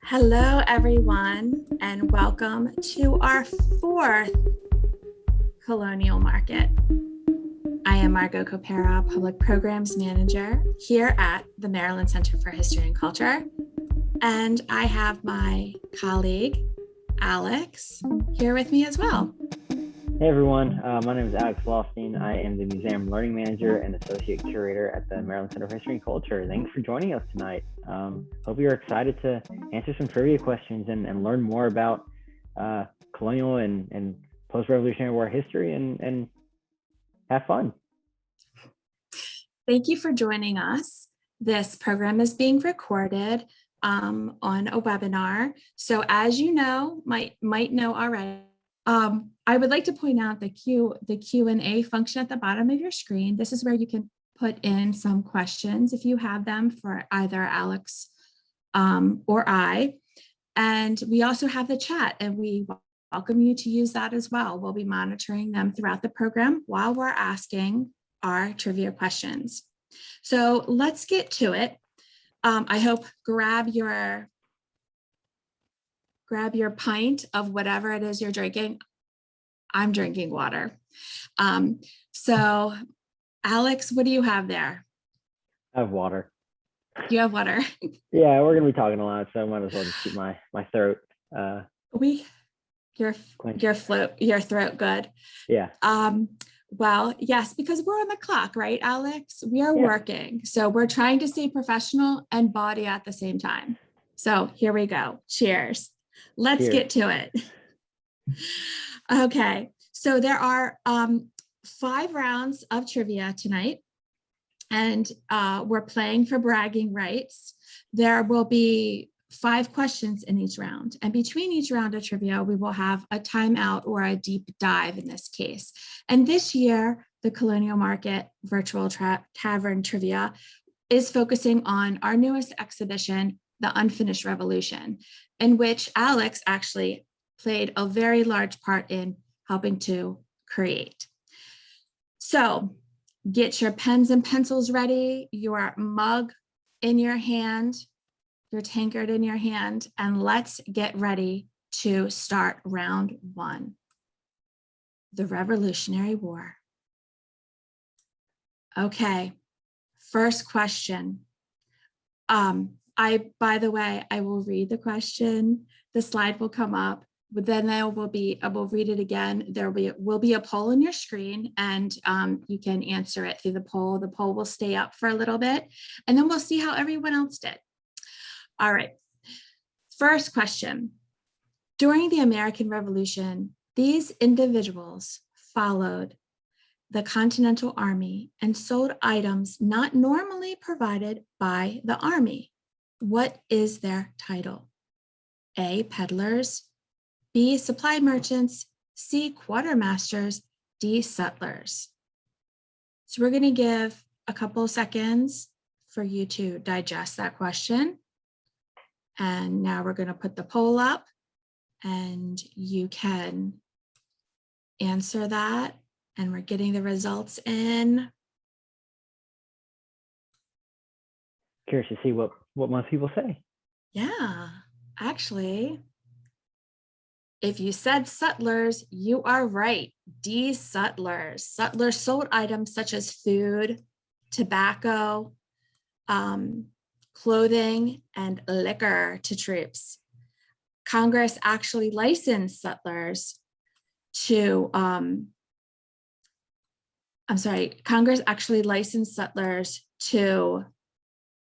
Hello, everyone, and welcome to our fourth Colonial Market. I am Margot Copera, Public Programs Manager here at the Maryland Center for History and Culture. And I have my colleague, Alex, here with me as well. Hey everyone, my name is Alex Lostein. I am the Museum Learning Manager and Associate Curator at the Maryland Center for History and Culture. Thanks for joining us tonight. Hope you're excited to answer some trivia questions and learn more about colonial and post-Revolutionary War history and have fun. Thank you for joining us. This program is being recorded on a webinar. So as you know, might know already, I would like to point out the Q&A function at the bottom of your screen. This is where you can put in some questions if you have them for either Alex or I. And we also have the chat, and we welcome you to use that as well. We'll be monitoring them throughout the program while we're asking our trivia questions. So let's get to it. I hope grab your pint of whatever it is you're drinking. I'm drinking water. So Alex, what do you have there? I have water. You have water? Yeah, we're gonna be talking a lot, so I might as well just keep my throat. Your throat good. Yeah. Well, yes, because we're on the clock, right, Alex? We are working. So we're trying to stay professional and body at the same time. So here we go. Cheers. Let's get to it. Okay, so there are 5 rounds of trivia tonight, and we're playing for bragging rights. There will be 5 questions in each round, and between each round of trivia, we will have a timeout or a deep dive in this case. And this year, the Colonial Market Virtual Tavern Trivia is focusing on our newest exhibition, The Unfinished Revolution, in which Alex actually played a very large part in helping to create. So get your pens and pencils ready, your mug in your hand, your tankard in your hand, and let's get ready to start round 1, the Revolutionary War. Okay, first question. By the way, I will read the question. The slide will come up, but then I will read it again. There will be a poll on your screen, and you can answer it through the poll. The poll will stay up for a little bit, and then we'll see how everyone else did. All right, first question. During the American Revolution, these individuals followed the Continental Army and sold items not normally provided by the Army. What is their title? A, peddlers, B, supply merchants, C, quartermasters, D, settlers. So we're going to give a couple of seconds for you to digest that question. And now we're going to put the poll up, and you can answer that. And we're getting the results in. Curious to see what most people say. Yeah, actually, if you said settlers, you are right. D, settlers. Settlers sold items such as food, tobacco, clothing, and liquor to troops. Congress actually licensed settlers to, Congress actually licensed settlers to,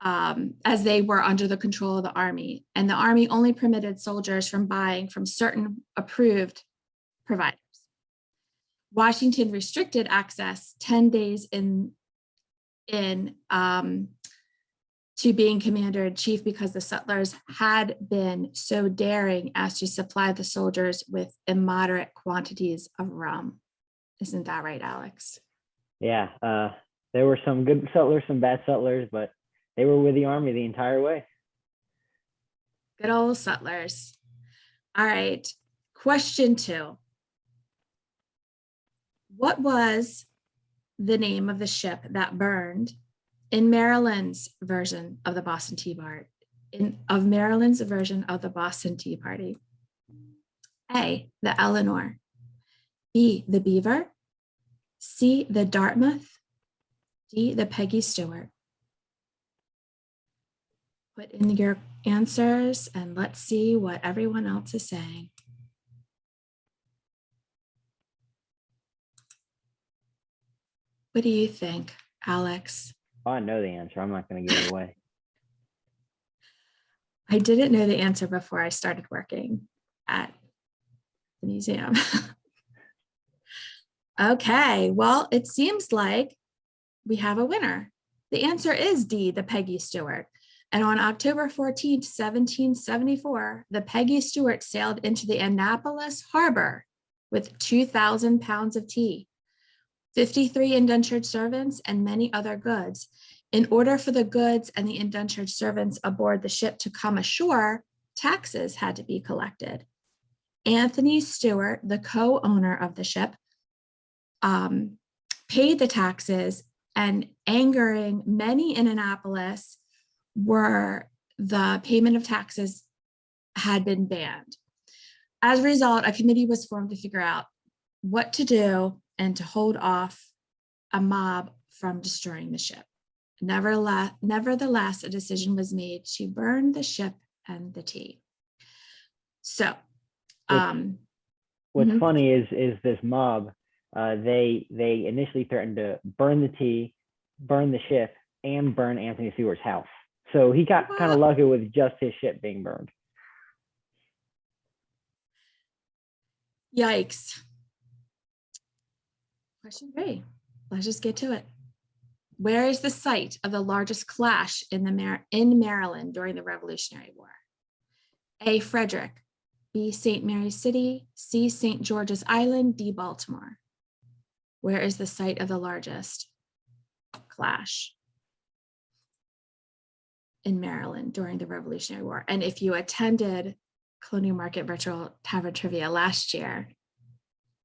as they were under the control of the Army, and the Army only permitted soldiers from buying from certain approved providers. Washington restricted access 10 days to being commander-in-chief because the settlers had been so daring as to supply the soldiers with immoderate quantities of rum. Isn't that right, Alex? Yeah, there were some good settlers, some bad settlers, but they were with the Army the entire way. Good old settlers. All right, question 2. What was the name of the ship that burned in Maryland's version of the Boston Tea of Maryland's version of the Boston Tea Party? A, the Eleanor. B, the Beaver. C, the Dartmouth. D, the Peggy Stewart. Put in your answers and let's see what everyone else is saying. What do you think, Alex? Oh, I know the answer. I'm not going to give it away. I didn't know the answer before I started working at the museum. Okay, well, it seems like we have a winner. The answer is D, the Peggy Stewart. And on October 14th, 1774, the Peggy Stewart sailed into the Annapolis harbor with 2,000 pounds of tea, 53 indentured servants, and many other goods. In order for the goods and the indentured servants aboard the ship to come ashore, taxes had to be collected. Anthony Stewart, the co-owner of the ship, paid the taxes, and angering many in Annapolis were the payment of taxes had been banned. As a result, a committee was formed to figure out what to do and to hold off a mob from destroying the ship. Nevertheless, a decision was made to burn the ship and the tea. So, what's funny is this mob, they initially threatened to burn the tea, burn the ship, and burn Anthony Stewart's house. So he got kind of lucky with just his ship being burned. Yikes. Question 3. Let's just get to it. Where is the site of the largest clash in Maryland during the Revolutionary War? A, Frederick. B, St. Mary's City. C, St. George's Island. D, Baltimore. Where is the site of the largest clash in Maryland during the Revolutionary War? And if you attended Colonial Market Virtual Tavern Trivia last year,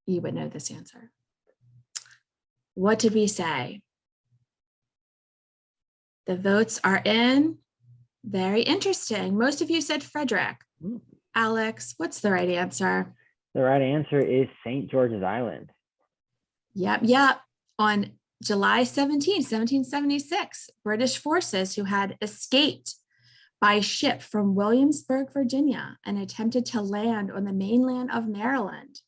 you would know this answer. What did we say? The votes are in. Very interesting. Most of you said Frederick. Alex, what's the right answer? The right answer is St. George's Island. Yep. On July 17, 1776, British forces who had escaped by ship from Williamsburg, Virginia, and attempted to land on the mainland of Maryland.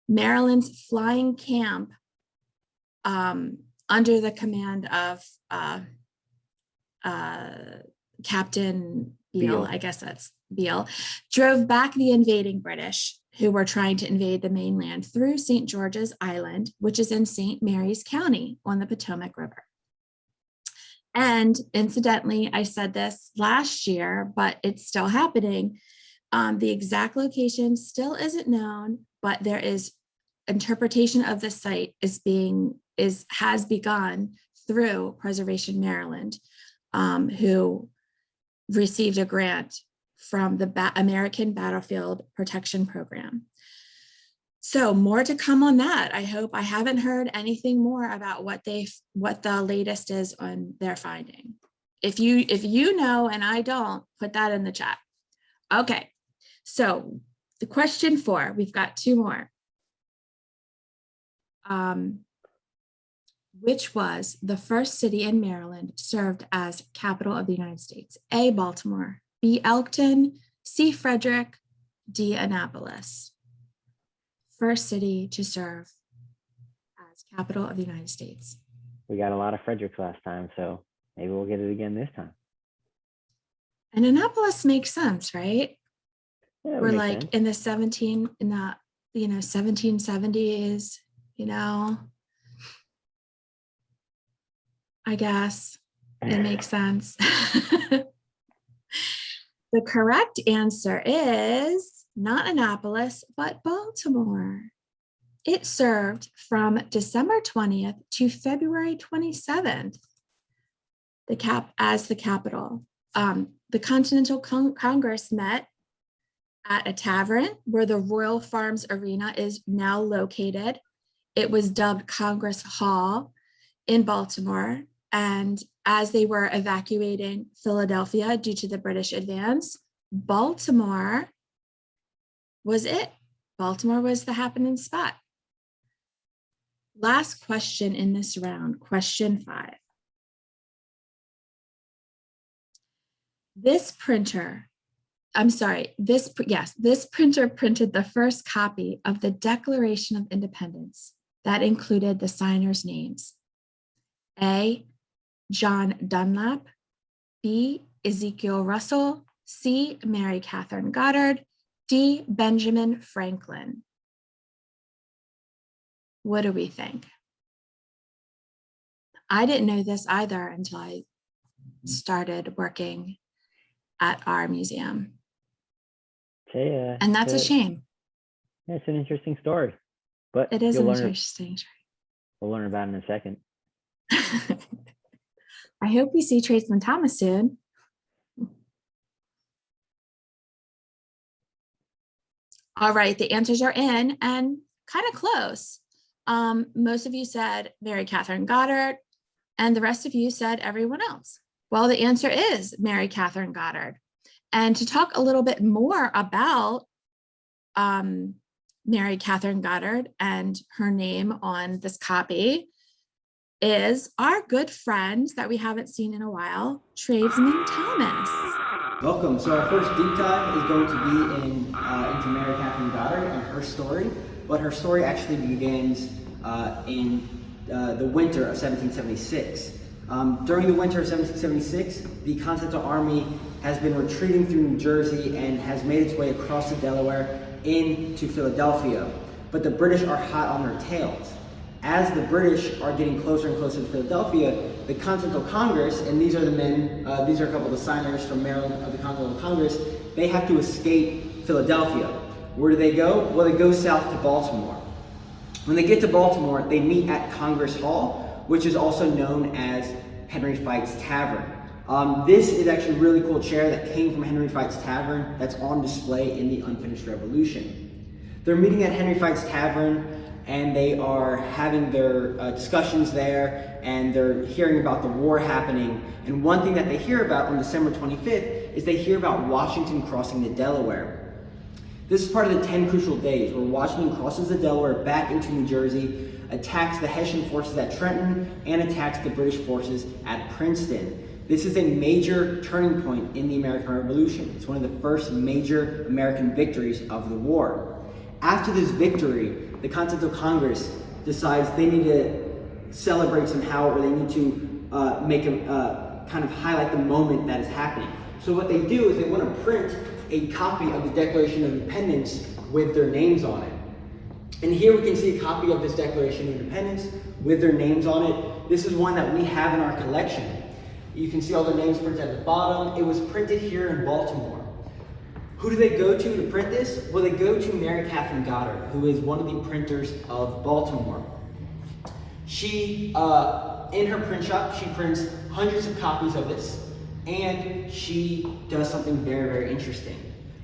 Maryland's flying camp, under the command of Captain Beale, I guess that's Beale, drove back the invading British who were trying to invade the mainland through St. George's Island, which is in St. Mary's County on the Potomac River. And incidentally, I said this last year, but it's still happening. The exact location still isn't known, but there is interpretation of the site has begun through Preservation Maryland, who received a grant from the American Battlefield Protection Program. So more to come on that. I haven't heard anything more about what the latest is on their finding. If you know and I don't, put that in the chat. Okay, so the question 4, we've got 2 more. Which was the first city in Maryland served as capital of the United States? A, Baltimore. B, Elkton. C, Frederick. D, Annapolis. First city to serve as capital of the United States. We got a lot of Fredericks last time, so maybe we'll get it again this time. And Annapolis makes sense, right? Yeah, we're like sense. In the 1770s, I guess it makes sense. The correct answer is not Annapolis, but Baltimore. It served from December 20th to February 27th, as the capital. The Continental Congress met at a tavern where the Royal Farms Arena is now located. It was dubbed Congress Hall in Baltimore, And as they were evacuating Philadelphia due to the British advance, Baltimore was it. Baltimore was the happening spot. Last question in this round, question 5. This printer printed the first copy of the Declaration of Independence that included the signers' names. A, John Dunlap, B, Ezekiel Russell, C, Mary Catherine Goddard, D, Benjamin Franklin. What do we think? I didn't know this either until I started working at our museum. And that's a shame. Yeah, it's an interesting story. But it is an interesting story. We'll learn about it in a second. I hope we see Tradesman Thomas soon. All right, the answers are in and kind of close. Most of you said Mary Catherine Goddard, and the rest of you said everyone else. Well, the answer is Mary Catherine Goddard. And to talk a little bit more about Mary Catherine Goddard and her name on this copy is our good friend that we haven't seen in a while, Tradesman Thomas. Welcome. So our first deep dive is going to be into Mary Catherine Goddard and her story, but her story actually begins in the winter of 1776. During the winter of 1776, the Continental Army has been retreating through New Jersey and has made its way across the Delaware into Philadelphia, but the British are hot on their tails. As the British are getting closer and closer to Philadelphia, the Continental Congress, and these are the men, these are a couple of the signers from Maryland of the Continental Congress, they have to escape Philadelphia. Where do they go? Well, they go south to Baltimore. When they get to Baltimore, they meet at Congress Hall, which is also known as Henry Fite's Tavern. This is actually a really cool chair that came from Henry Fite's Tavern that's on display in the Unfinished Revolution. They're meeting at Henry Fite's Tavern and they are having their discussions there, and they're hearing about the war happening. And one thing that they hear about on December 25th is they hear about Washington crossing the Delaware. This is part of the 10 crucial days where Washington crosses the Delaware back into New Jersey, attacks the Hessian forces at Trenton, and attacks the British forces at Princeton. This is a major turning point in the American Revolution. It's one of the first major American victories of the war. After this victory, the Continental Congress decides they need to celebrate somehow, or they need to make a kind of highlight the moment that is happening. So what they do is they want to print a copy of the Declaration of Independence with their names on it. And here we can see a copy of this Declaration of Independence with their names on it. This is one that we have in our collection. You can see all their names printed at the bottom. It was printed here in Baltimore. Who do they go to print this? Well, they go to Mary Catherine Goddard, who is one of the printers of Baltimore. She, in her print shop, she prints hundreds of copies of this, and she does something very, very interesting.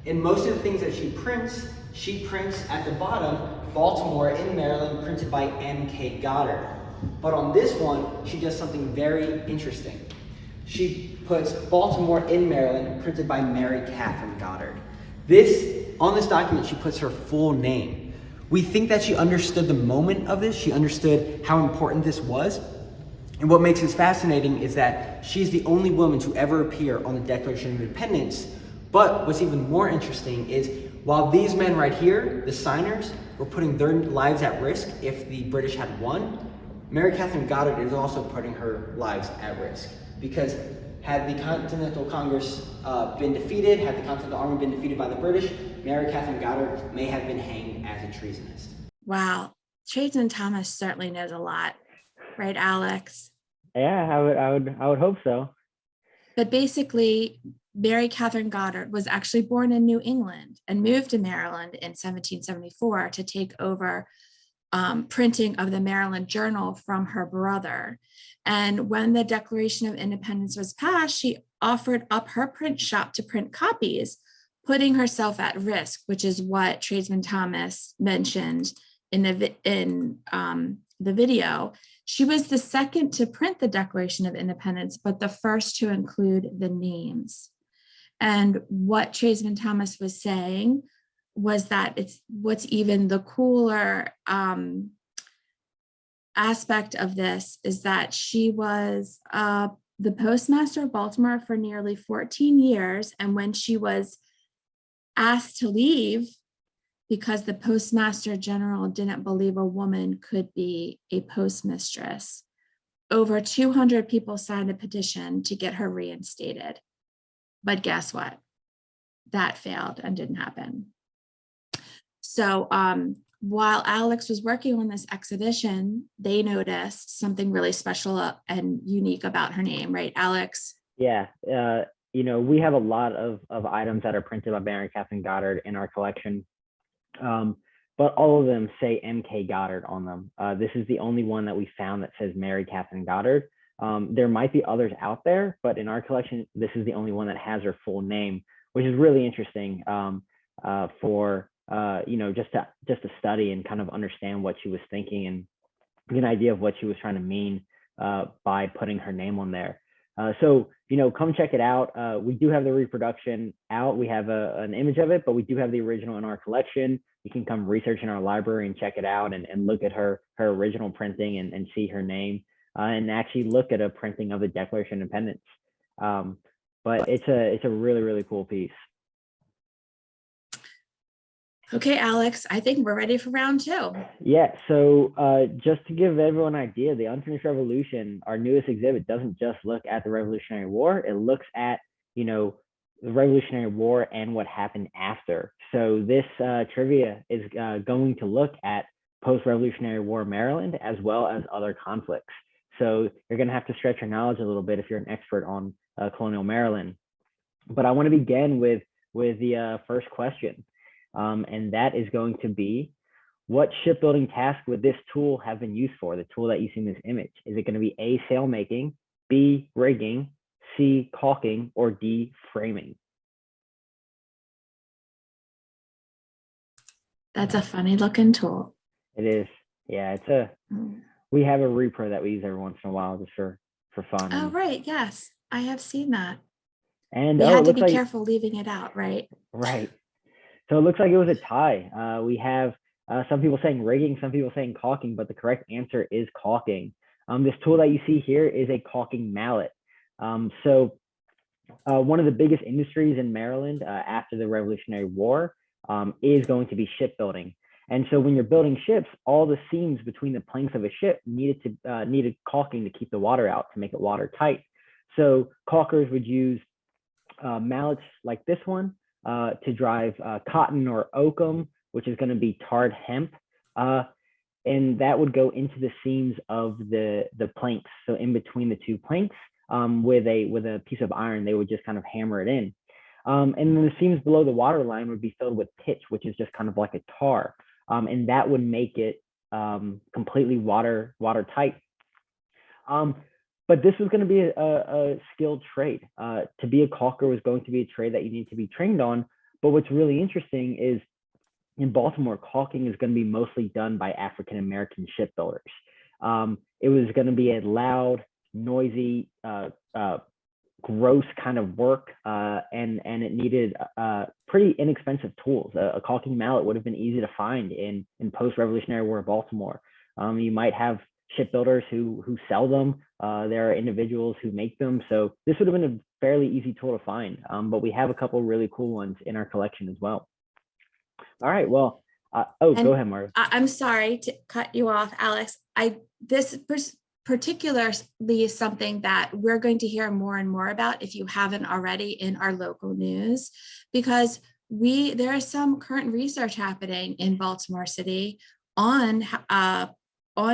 In most of the things that she prints at the bottom, Baltimore in Maryland, printed by M.K. Goddard. But on this one, she does something very interesting. She puts Baltimore in Maryland, printed by Mary Catherine Goddard. On this document, she puts her full name. We think that she understood the moment of this. She understood how important this was. And what makes this fascinating is that she's the only woman to ever appear on the Declaration of Independence. But what's even more interesting is while these men right here, the signers, were putting their lives at risk if the British had won, Mary Catherine Goddard is also putting her lives at risk. Because had the Continental Congress been defeated, had the Continental Army been defeated by the British, Mary Catherine Goddard may have been hanged as a treasonist. Wow, Tradesman Thomas certainly knows a lot, right, Alex? Yeah, I would hope so. But basically, Mary Catherine Goddard was actually born in New England and moved to Maryland in 1774 to take over printing of the Maryland Journal from her brother. And when the Declaration of Independence was passed, she offered up her print shop to print copies, putting herself at risk, which is what Tradesman Thomas mentioned in the video. She was the second to print the Declaration of Independence, but the first to include the names. And what Tradesman Thomas was saying was that it's what's even the cooler aspect of this is that she was the postmaster of Baltimore for nearly 14 years. And when she was asked to leave because the postmaster general didn't believe a woman could be a postmistress, over 200 people signed a petition to get her reinstated. But guess what? That failed and didn't happen. So while Alex was working on this exhibition, they noticed something really special and unique about her name, right, Alex? Yeah, we have a lot of items that are printed by Mary Catherine Goddard in our collection, but all of them say M.K. Goddard on them. This is the only one that we found that says Mary Catherine Goddard. There might be others out there, but in our collection, this is the only one that has her full name, which is really interesting for just to study and kind of understand what she was thinking and get an idea of what she was trying to mean by putting her name on there. So come check it out. We do have the reproduction out. We have an image of it, but we do have the original in our collection. You can come research in our library and check it out and look at her original printing and see her name and actually look at a printing of the Declaration of Independence. But it's a really, really cool piece. Okay, Alex, I think we're ready for round two. Yeah, so just to give everyone an idea, the Unfinished Revolution, our newest exhibit, doesn't just look at the Revolutionary War. It looks at, the Revolutionary War and what happened after. So this trivia is going to look at post-Revolutionary War Maryland as well as other conflicts. So you're going to have to stretch your knowledge a little bit if you're an expert on colonial Maryland. But I want to begin with the first question. And that is going to be, what shipbuilding task would this tool have been used for, the tool that you see in this image? Is it going to be A, sail making, B, rigging, C, caulking, or D, framing? That's a funny looking tool. It is. Yeah, we have a repro that we use every once in a while just for fun. Oh, right. Yes, I have seen that. And we had to be careful leaving it out, right? Right. So it looks like it was a tie. We have some people saying rigging, some people saying caulking, but the correct answer is caulking. This tool that you see here is a caulking mallet. So one of the biggest industries in Maryland after the Revolutionary War is going to be shipbuilding. And so when you're building ships, all the seams between the planks of a ship needed caulking to keep the water out, to make it watertight. So caulkers would use mallets like this one to drive cotton or oakum, which is going to be tarred hemp, and that would go into the seams of the planks. So in between the two planks, with a piece of iron, they would just kind of hammer it in. And then the seams below the water line would be filled with pitch, which is just kind of like a tar, and that would make it completely watertight. But this was going to be a skilled trade. To be a caulker was going to be a trade that you need to be trained on. But what's really interesting is in Baltimore, caulking is going to be mostly done by African-American shipbuilders. It was going to be a loud, noisy, gross kind of work, and it needed pretty inexpensive tools. A caulking mallet would have been easy to find in post-Revolutionary War Baltimore. You might have shipbuilders who sell them. There are individuals who make them. So this would have been a fairly easy tool to find, but we have a couple really cool ones in our collection as well. All right, well, go ahead, Marv. I'm sorry to cut you off, Alex. This particularly is something that we're going to hear more and more about, if you haven't already, in our local news, because there is some current research happening in Baltimore City on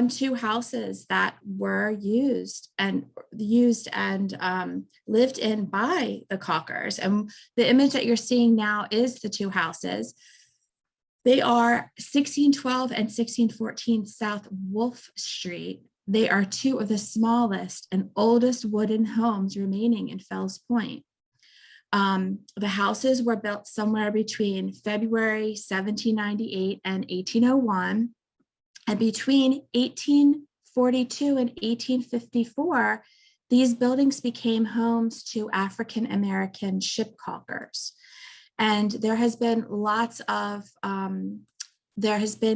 two houses that were used and lived in by the caulkers. And the image that you're seeing now is the two houses. They are 1612 and 1614 South Wolf Street. They are two of the smallest and oldest wooden homes remaining in Fells Point. The houses were built somewhere between February 1798 and 1801. And between 18 1842 and 1854, these buildings became homes to African American ship caulkers. And there has been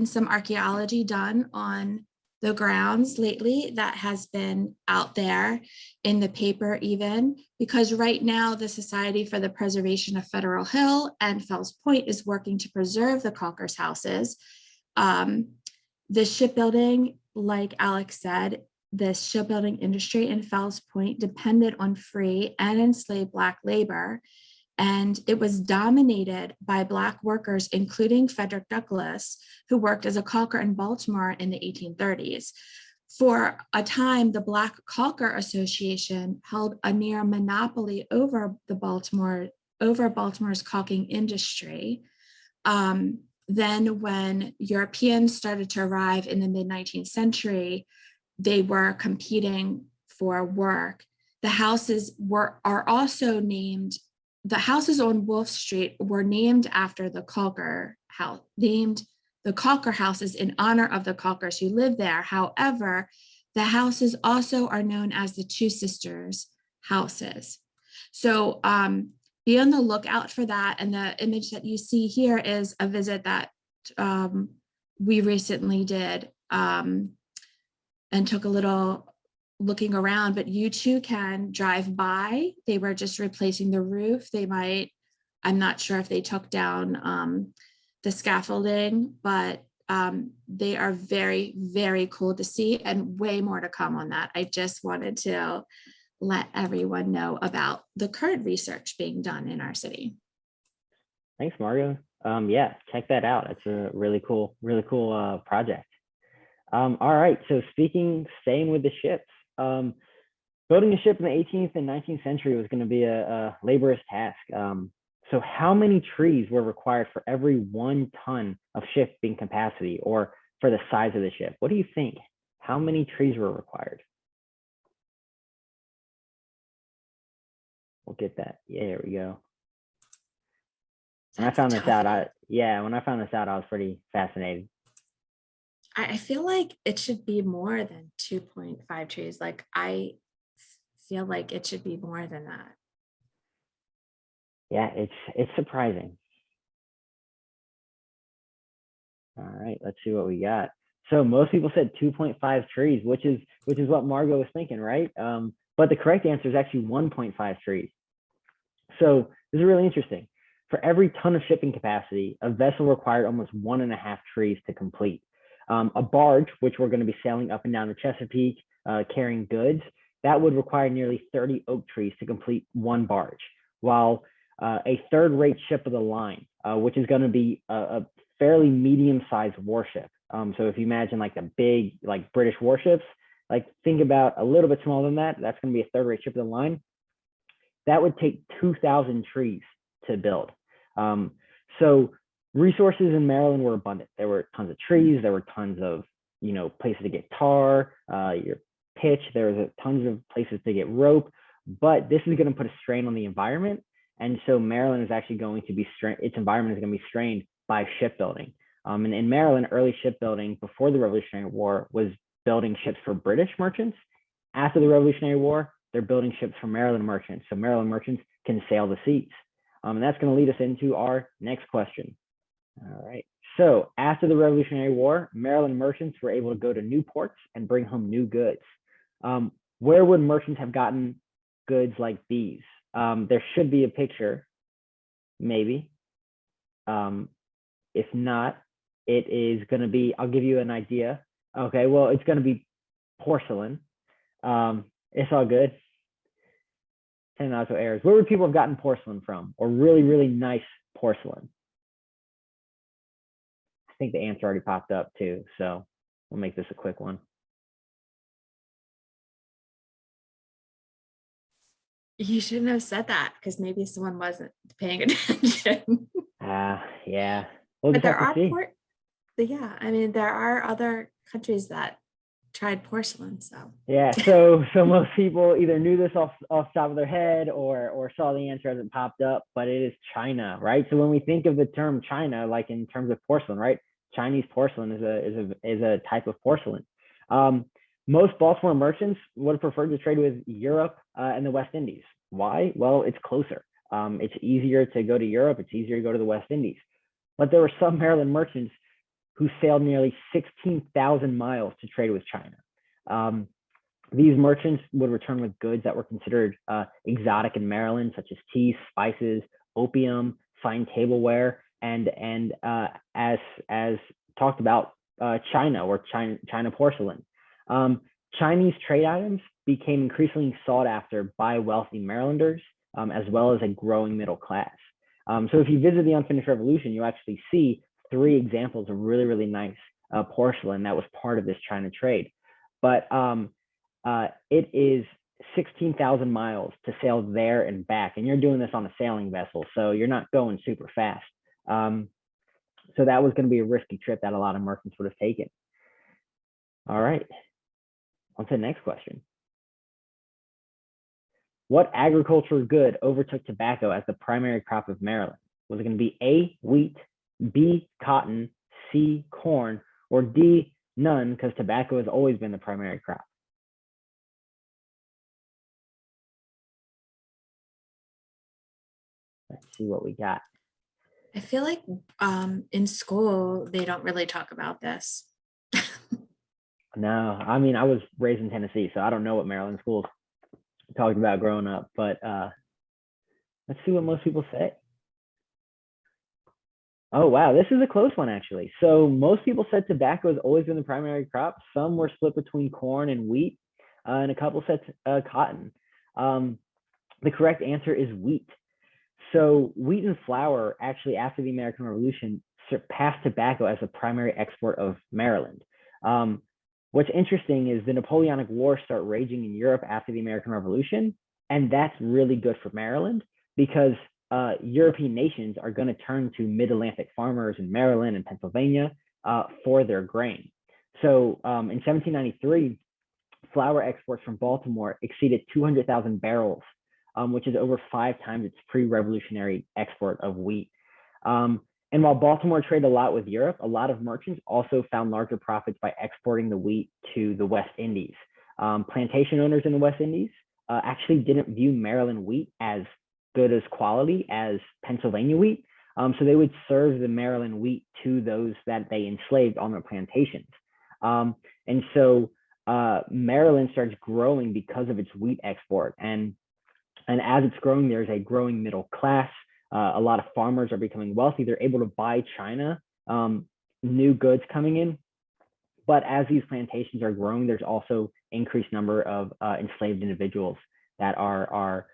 some archaeology done on the grounds lately that has been out there in the paper even, because right now the Society for the Preservation of Federal Hill and Fells Point is working to preserve the caulkers' houses. The shipbuilding, like Alex said, the shipbuilding industry in Fells Point depended on free and enslaved Black labor, and it was dominated by Black workers, including Frederick Douglass, who worked as a caulker in Baltimore in the 1830s. For a time, the Black Caulker Association held a near monopoly over Baltimore's caulking industry. Then when Europeans started to arrive in the mid-19th century, they were competing for work. The houses on Wolf Street were named after the caulker house, named the caulker houses in honor of the caulkers who lived there. However, the houses also are known as the Two Sisters houses. So be on the lookout for that. And the image that you see here is a visit that we recently did and took a little looking around, but you too can drive by. They were just replacing the roof. I'm not sure if they took down the scaffolding, but they are very, very cool to see, and way more to come on that. I just wanted to let everyone know about the current research being done in our city. Thanks, Margo. Yeah, check that out. It's a really cool project. All right, so staying with the ships, building a ship in the 18th and 19th century was going to be a laborious task. So how many trees were required for every 1 ton of shipping capacity, or for the size of the ship? What do you think? How many trees were required? We'll get that. Yeah, there we go. When I found this out, I was pretty fascinated. I feel like it should be more than 2.5 trees. Like, I feel like it should be more than that. Yeah, it's surprising. All right, let's see what we got. So most people said 2.5 trees, which is what Margo was thinking, right? But the correct answer is actually 1.5 trees. So this is really interesting. For every ton of shipping capacity, a vessel required almost 1.5 trees to complete. A barge, which we're going to be sailing up and down the Chesapeake, carrying goods, that would require nearly 30 oak trees to complete 1 barge, while a third-rate ship of the line, which is going to be a fairly medium-sized warship. So if you imagine like a big, like British warships, like think about a little bit smaller than that, that's going to be a third-rate ship of the line. That would take 2,000 trees to build. So resources in Maryland were abundant. There were tons of trees. There were tons of, places to get tar, your pitch. There was tons of places to get rope. But this is going to put a strain on the environment. And so Maryland is actually going to be its environment is going to be strained by shipbuilding. And in Maryland, early shipbuilding before the Revolutionary War was building ships for British merchants. After the Revolutionary War, they're building ships for Maryland merchants. So Maryland merchants can sail the seas. And that's going to lead us into our next question. All right. So after the Revolutionary War, Maryland merchants were able to go to new ports and bring home new goods. Where would merchants have gotten goods like these? There should be a picture, maybe. If not, it is going to be, I'll give you an idea. Okay, well, it's going to be porcelain. It's all good. 10 auto errors. Where would people have gotten porcelain from, or really, really nice porcelain? I think the answer already popped up too, so we'll make this a quick one. You shouldn't have said that, because maybe someone wasn't paying attention. Yeah. We'll but there are there are other countries that tried porcelain. So yeah, so most people either knew this off the top of their head or saw the answer as it popped up, but it is China, right? So when we think of the term China, like in terms of porcelain, right? Chinese porcelain is a type of porcelain. Most Baltimore merchants would have preferred to trade with Europe and the West Indies. Why? Well, it's closer. It's easier to go to Europe. It's easier to go to the West Indies. But there were some Maryland merchants who sailed nearly 16,000 miles to trade with China. These merchants would return with goods that were considered exotic in Maryland, such as tea, spices, opium, fine tableware, and as talked about, China or China porcelain. Chinese trade items became increasingly sought after by wealthy Marylanders, as well as a growing middle class. So if you visit the Unfinished Revolution, you actually see three examples of really, really nice porcelain that was part of this China trade. But it is 16,000 miles to sail there and back, and you're doing this on a sailing vessel, so you're not going super fast. So that was going to be a risky trip that a lot of merchants would have taken. All right, on to the next question. What agricultural good overtook tobacco as the primary crop of Maryland? Was it going to be A, wheat, B, cotton, C, corn, or D, none, because tobacco has always been the primary crop? Let's see what we got. I feel like in school, they don't really talk about this. No, I mean, I was raised in Tennessee, so I don't know what Maryland schools talked about growing up, but let's see what most people say. Oh, wow, this is a close one, actually. So most people said tobacco has always been the primary crop. Some were split between corn and wheat, and a couple said cotton. The correct answer is wheat. So wheat and flour, actually, after the American Revolution, surpassed tobacco as the primary export of Maryland. What's interesting is the Napoleonic Wars start raging in Europe after the American Revolution, and that's really good for Maryland because European nations are going to turn to mid-Atlantic farmers in Maryland and Pennsylvania for their grain. So in 1793, flour exports from Baltimore exceeded 200,000 barrels, which is over 5 times its pre-revolutionary export of wheat. And while Baltimore traded a lot with Europe, a lot of merchants also found larger profits by exporting the wheat to the West Indies. Plantation owners in the West Indies actually didn't view Maryland wheat as good as quality as Pennsylvania wheat. So they would serve the Maryland wheat to those that they enslaved on their plantations. And so Maryland starts growing because of its wheat export. And as it's growing, there's a growing middle class. A lot of farmers are becoming wealthy. They're able to buy China, new goods coming in. But as these plantations are growing, there's also increased number of enslaved individuals that are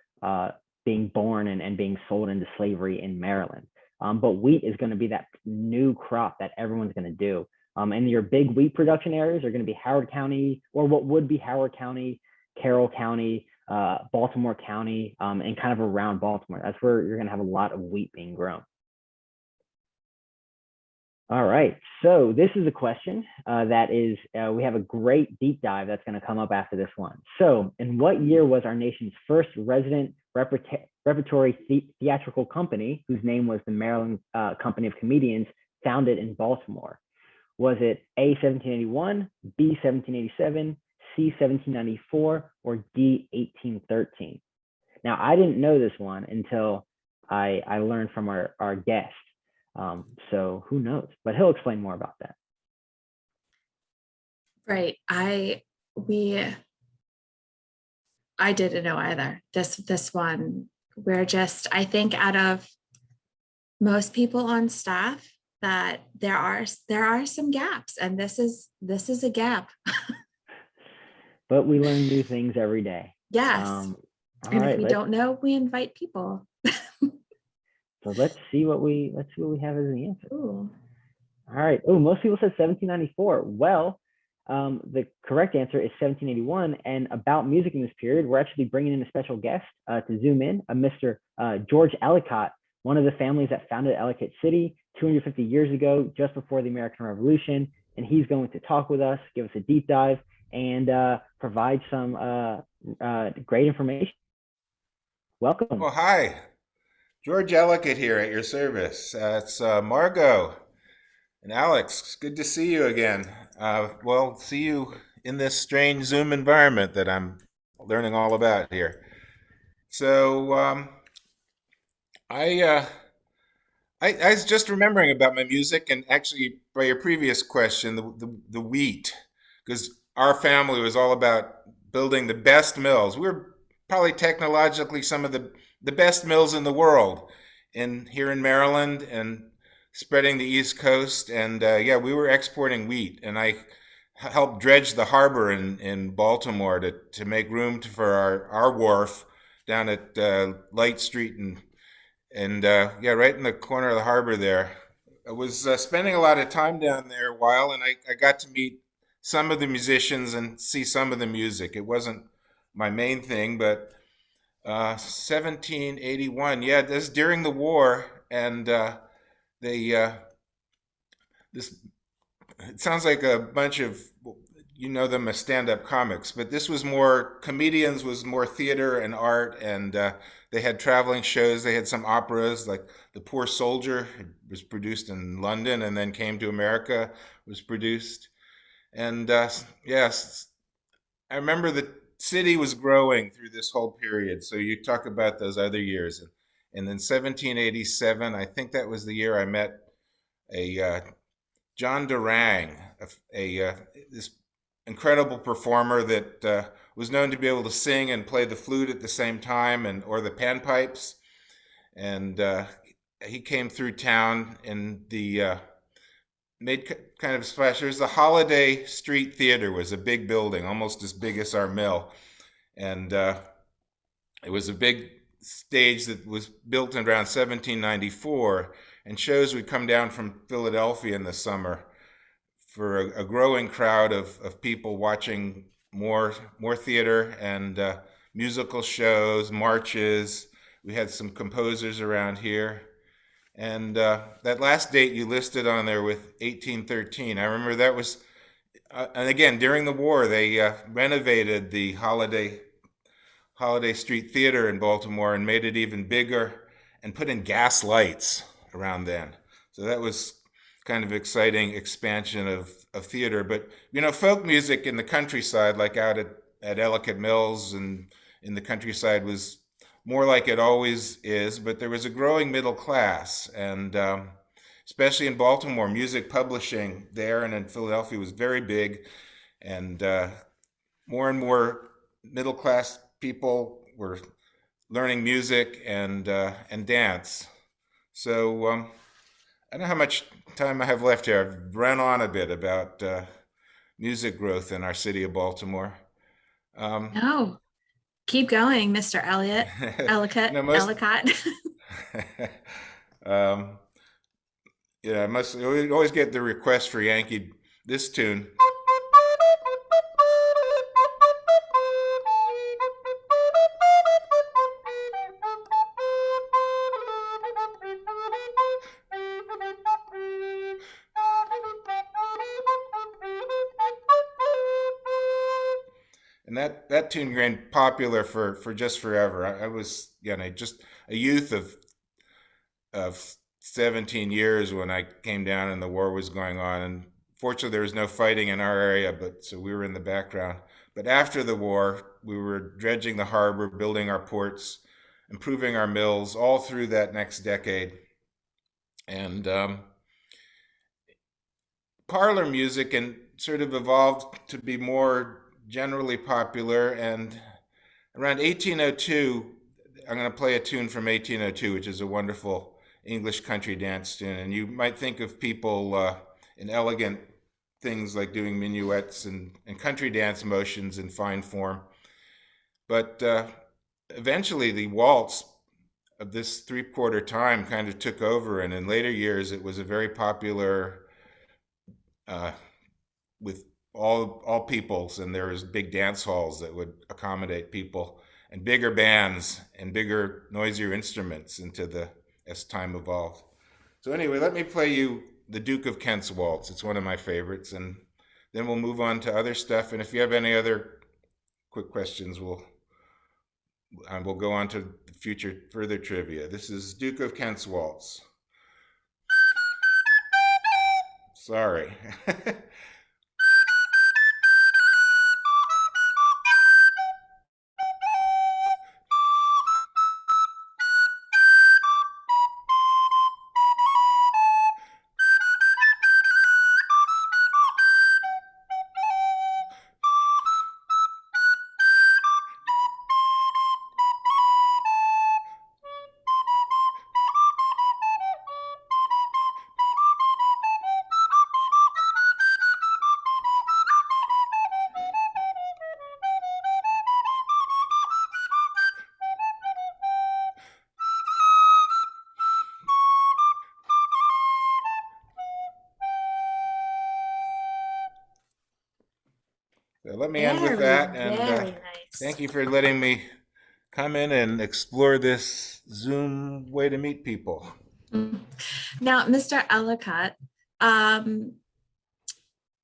being born and being sold into slavery in Maryland. But wheat is going to be that new crop that everyone's going to do. And your big wheat production areas are going to be Howard County, or what would be Howard County, Carroll County, Baltimore County, and kind of around Baltimore. That's where you're going to have a lot of wheat being grown. All right, so this is a question that is, we have a great deep dive that's going to come up after this one. So in what year was our nation's first resident repertory theatrical company, whose name was the Maryland Company of Comedians, founded in Baltimore? Was it A, 1781, B, 1787, C, 1794, or D, 1813? Now, I didn't know this one until I learned from our guest. So who knows? But he'll explain more about that. Right. I didn't know either. This one, we're just, I think out of most people on staff, that there are some gaps, and this is a gap. But we learn new things every day. Yes. And right, if we don't know, we invite people. So let's see what we have as the answer. Ooh. All right. Oh, most people said 1794. Well, the correct answer is 1781. And about music in this period, we're actually bringing in a special guest to zoom in, Mr. George Ellicott, one of the families that founded Ellicott City 250 years ago, just before the American Revolution. And he's going to talk with us, give us a deep dive, and provide some great information. Welcome. Oh, hi. George Ellicott here at your service. It's Margot and Alex. Good to see you again. Well, see you in this strange Zoom environment that I'm learning all about here. So I, uh, I was just remembering about my music, and actually by your previous question, the wheat, because our family was all about building the best mills. We were probably technologically some of the best mills in the world, in here in Maryland and spreading the East Coast. And yeah, we were exporting wheat, and I helped dredge the harbor in Baltimore to make room for our wharf down at Light Street and yeah, right in the corner of the harbor there. I was spending a lot of time down there a while, and I got to meet some of the musicians and see some of the music. It wasn't my main thing, but 1781, yeah, this during the war, and they this it sounds like a bunch of, you know them as stand-up comics, but this was more comedians, was more theater and art, and they had traveling shows. They had some operas, like The Poor Soldier was produced in London and then came to America, was produced. And yes, I remember the city was growing through this whole period. So you talk about those other years. And in 1787, I think that was the year I met a John Durang, this incredible performer that was known to be able to sing and play the flute at the same time, and or the panpipes. And he came through town in the made kind of splash. There's the Holiday Street Theater, was a big building, almost as big as our mill, and it was a big stage that was built in around 1794, and shows would come down from Philadelphia in the summer for a growing crowd of people watching more theater and musical shows, marches. We had some composers around here. And that last date you listed on there with 1813, I remember that was, and again, during the war, they renovated the Holiday Street Theater in Baltimore and made it even bigger and put in gas lights around then. So that was kind of exciting expansion of theater. But, you know, folk music in the countryside, like out at Ellicott Mills and in the countryside, was more like it always is, but there was a growing middle class. And especially in Baltimore, music publishing there and in Philadelphia was very big. And more middle class people were learning music and dance. So I don't know how much time I have left here. I've run on a bit about music growth in our city of Baltimore. Um, No, keep going, Mr. Elliott. you Ellicott, know, most Ellicott. um, yeah, I must always get the request for Yankee this tune. And that tune ran popular for just forever. I was, you know, just a youth of 17 years when I came down and the war was going on. And fortunately, there was no fighting in our area, but so we were in the background. But after the war, we were dredging the harbor, building our ports, improving our mills, all through that next decade. And parlor music and sort of evolved to be more generally popular. And around 1802, I'm going to play a tune from 1802, which is a wonderful English country dance tune. And you might think of people in elegant things like doing minuets and country dance motions in fine form. But eventually, the waltz of this three-quarter time kind of took over. And in later years, it was a very popular uh, with all peoples, and there was big dance halls that would accommodate people and bigger bands and bigger, noisier instruments into the as time evolved. So anyway, let me play you the Duke of Kent's Waltz. It's one of my favorites, and then we'll move on to other stuff. And if you have any other quick questions, we'll go on to future further trivia. This is Duke of Kent's Waltz. Sorry. So let me end with that, and Very nice. thank you for letting me come in and explore this Zoom way to meet people. Now, Mr. Ellicott, um,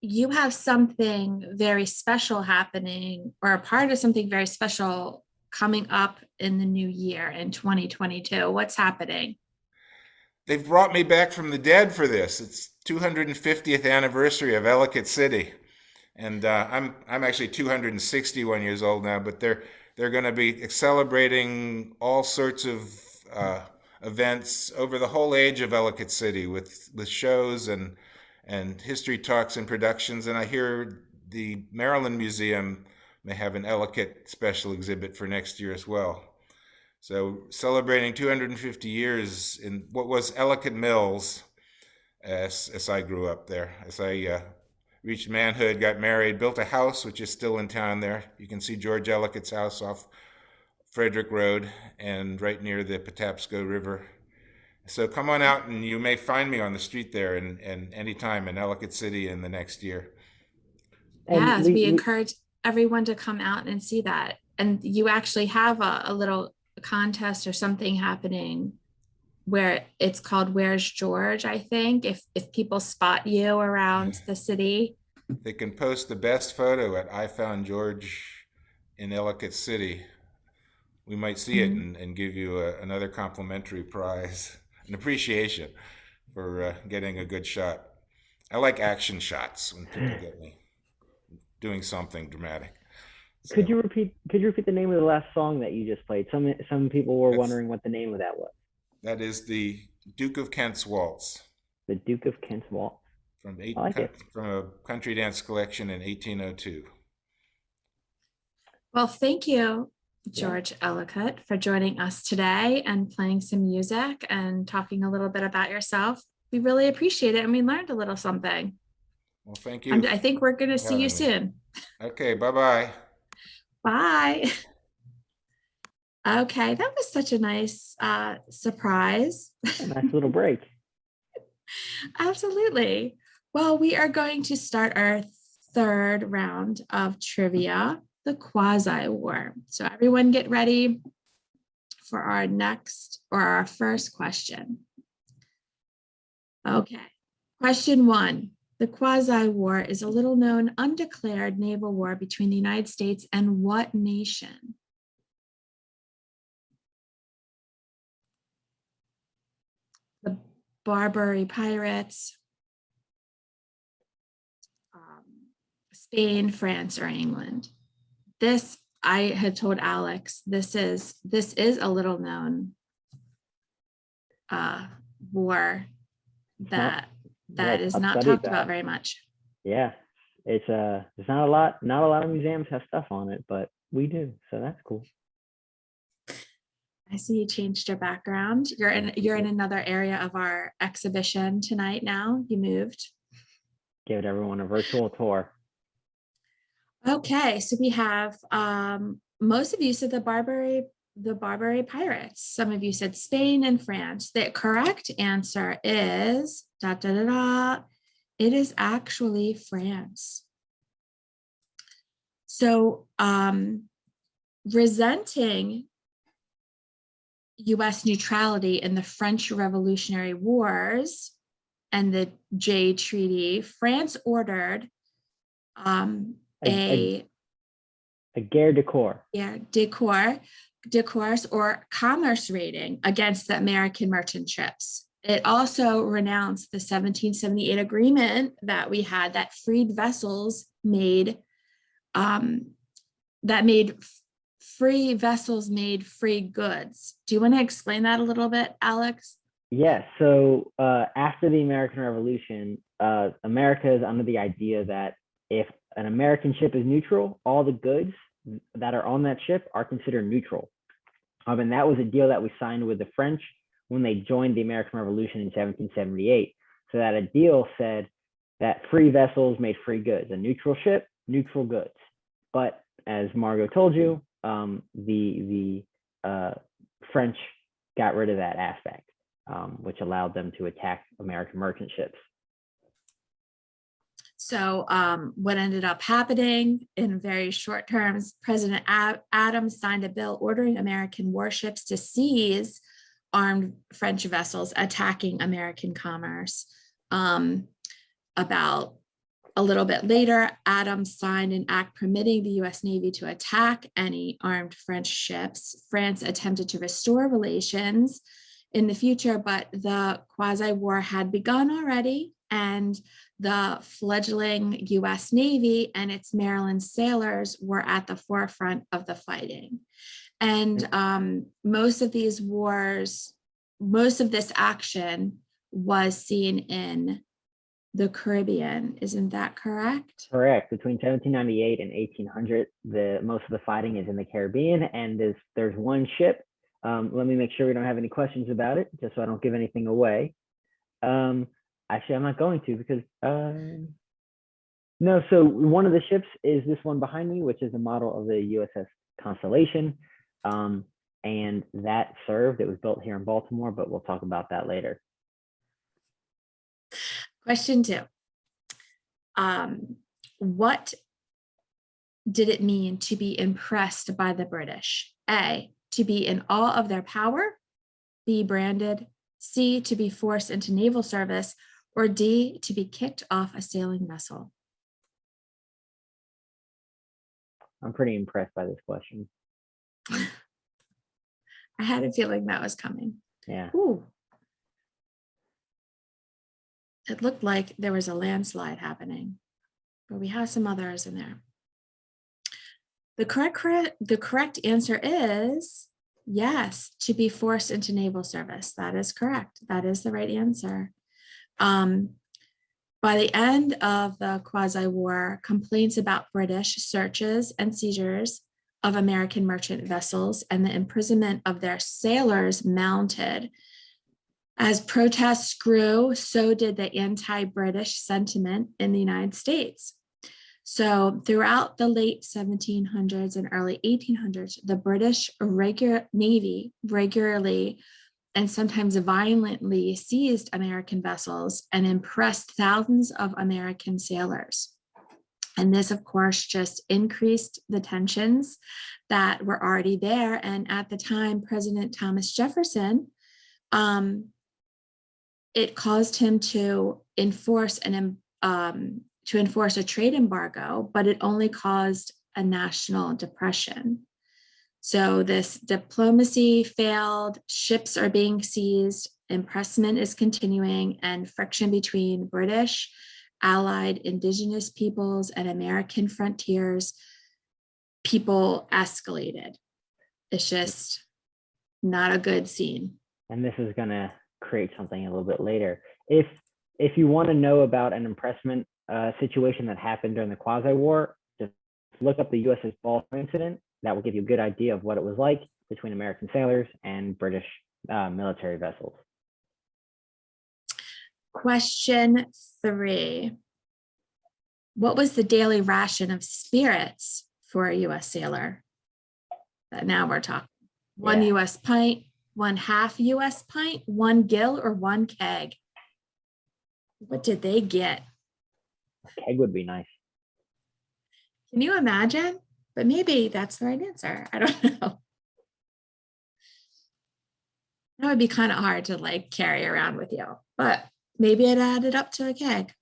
you have something very special happening, or a part of something very special coming up in the new year in 2022. What's happening? They've brought me back from the dead for this. It's 250th anniversary of Ellicott City, and I'm actually 261 years old now. But they're going to be celebrating all sorts of events over the whole age of Ellicott City with shows and history talks and productions. And I hear the Maryland Museum may have an Ellicott special exhibit for next year as well. So celebrating 250 years in what was Ellicott Mills, as I grew up there, as I reached manhood, got married, built a house, which is still in town there. You can see George Ellicott's house off Frederick Road and right near the Patapsco River. So come on out, and you may find me on the street there and anytime in Ellicott City in the next year. And Yes, we encourage everyone to come out and see that. And you actually have a little contest or something happening where it's called Where's George, I think, if people spot you around the city. They can post the best photo at I Found George in Ellicott City. We might see it and give you another complimentary prize, an appreciation for getting a good shot. I like action shots when people get me doing something dramatic. So, Could you repeat the name of the last song that you just played? Some people were wondering what the name of that was. That is the Duke of Kent's Waltz. The Duke of Kent's Waltz. From a country dance collection in 1802. Well, thank you, George Ellicott, for joining us today and playing some music and talking a little bit about yourself. We really appreciate it, and we learned a little something. Well, thank you. I think we're going to see you soon. Okay, bye-bye. Bye. Okay, that was such a nice surprise. A nice little break. Absolutely. Well, we are going to start our third round of trivia, the quasi-war. So everyone get ready for our first question. Okay, question 1. The quasi-war is a little-known undeclared naval war between the United States and what nation? The Barbary Pirates, Spain, France, or England. This, I had told Alex, this is a little-known war that is not talked about very much. Yeah, it's there's not a lot of museums have stuff on it, but we do, so that's cool. I see you changed your background. You're in another area of our exhibition tonight now. You moved. Give everyone a virtual tour. Okay, so we have most of you said the Barbary Pirates. Some of you said Spain and France. The correct answer is it is actually France. So resenting US neutrality in the French Revolutionary Wars and the Jay Treaty, France ordered a guerre de corps. Yeah, decourse or commerce raiding against the American merchant ships. It also renounced the 1778 agreement that we had that freed vessels made free vessels made free goods. Do you want to explain that a little bit, Alex? Yes. So after the American Revolution, America is under the idea that if an American ship is neutral, all the goods that are on that ship are considered neutral. And that was a deal that we signed with the French when they joined the American Revolution in 1778. So that a deal said that free vessels made free goods, a neutral ship, neutral goods. But as Margot told you, the French got rid of that aspect, which allowed them to attack American merchant ships. So what ended up happening in very short terms, President Adams signed a bill ordering American warships to seize armed French vessels attacking American commerce. About a little bit later, Adams signed an act permitting the US Navy to attack any armed French ships. France attempted to restore relations in the future, but the quasi-war had begun already, and the fledgling US Navy and its Maryland sailors were at the forefront of the fighting. And most of these wars, most of this action was seen in the Caribbean. Isn't that correct? Correct. Between 1798 and 1800, most of the fighting is in the Caribbean, and there's one ship. Let me make sure we don't have any questions about it, just so I don't give anything away. Actually, I'm not going to, because no. So one of the ships is this one behind me, which is a model of the USS Constellation, and that served. It was built here in Baltimore, but we'll talk about that later. Question 2. What did it mean to be impressed by the British? A, to be in awe of their power. B, branded. C, to be forced into naval service. Or D, to be kicked off a sailing vessel. I'm pretty impressed by this question. I had a feeling that was coming. Yeah. Ooh. It looked like there was a landslide happening, but we have some others in there. The correct answer is yes, to be forced into naval service. That is correct. That is the right answer. By the end of the quasi-war, complaints about British searches and seizures of American merchant vessels and the imprisonment of their sailors mounted. As protests grew, so did the anti-British sentiment in the United States. So throughout the late 1700s and early 1800s, the British Navy regularly and sometimes violently seized American vessels and impressed thousands of American sailors. And this, of course, just increased the tensions that were already there. And at the time, President Thomas Jefferson, it caused him to enforce a trade embargo, but it only caused a national depression. So this diplomacy failed, ships are being seized, impressment is continuing, and friction between British, Allied indigenous peoples, and American frontiers people escalated. It's just not a good scene. And this is gonna create something a little bit later. If you want to know about an impressment situation that happened during the quasi-war, just look up the USS Baltimore incident. That will give you a good idea of what it was like between American sailors and British military vessels. Question 3. What was the daily ration of spirits for a US sailor? Now we're talking. 1 US pint, 1/2 US pint, 1 gill, or 1 keg? What did they get? A keg would be nice. Can you imagine? But maybe that's the right answer. I don't know. That would be kind of hard to like carry around with you, but maybe it added up to a keg.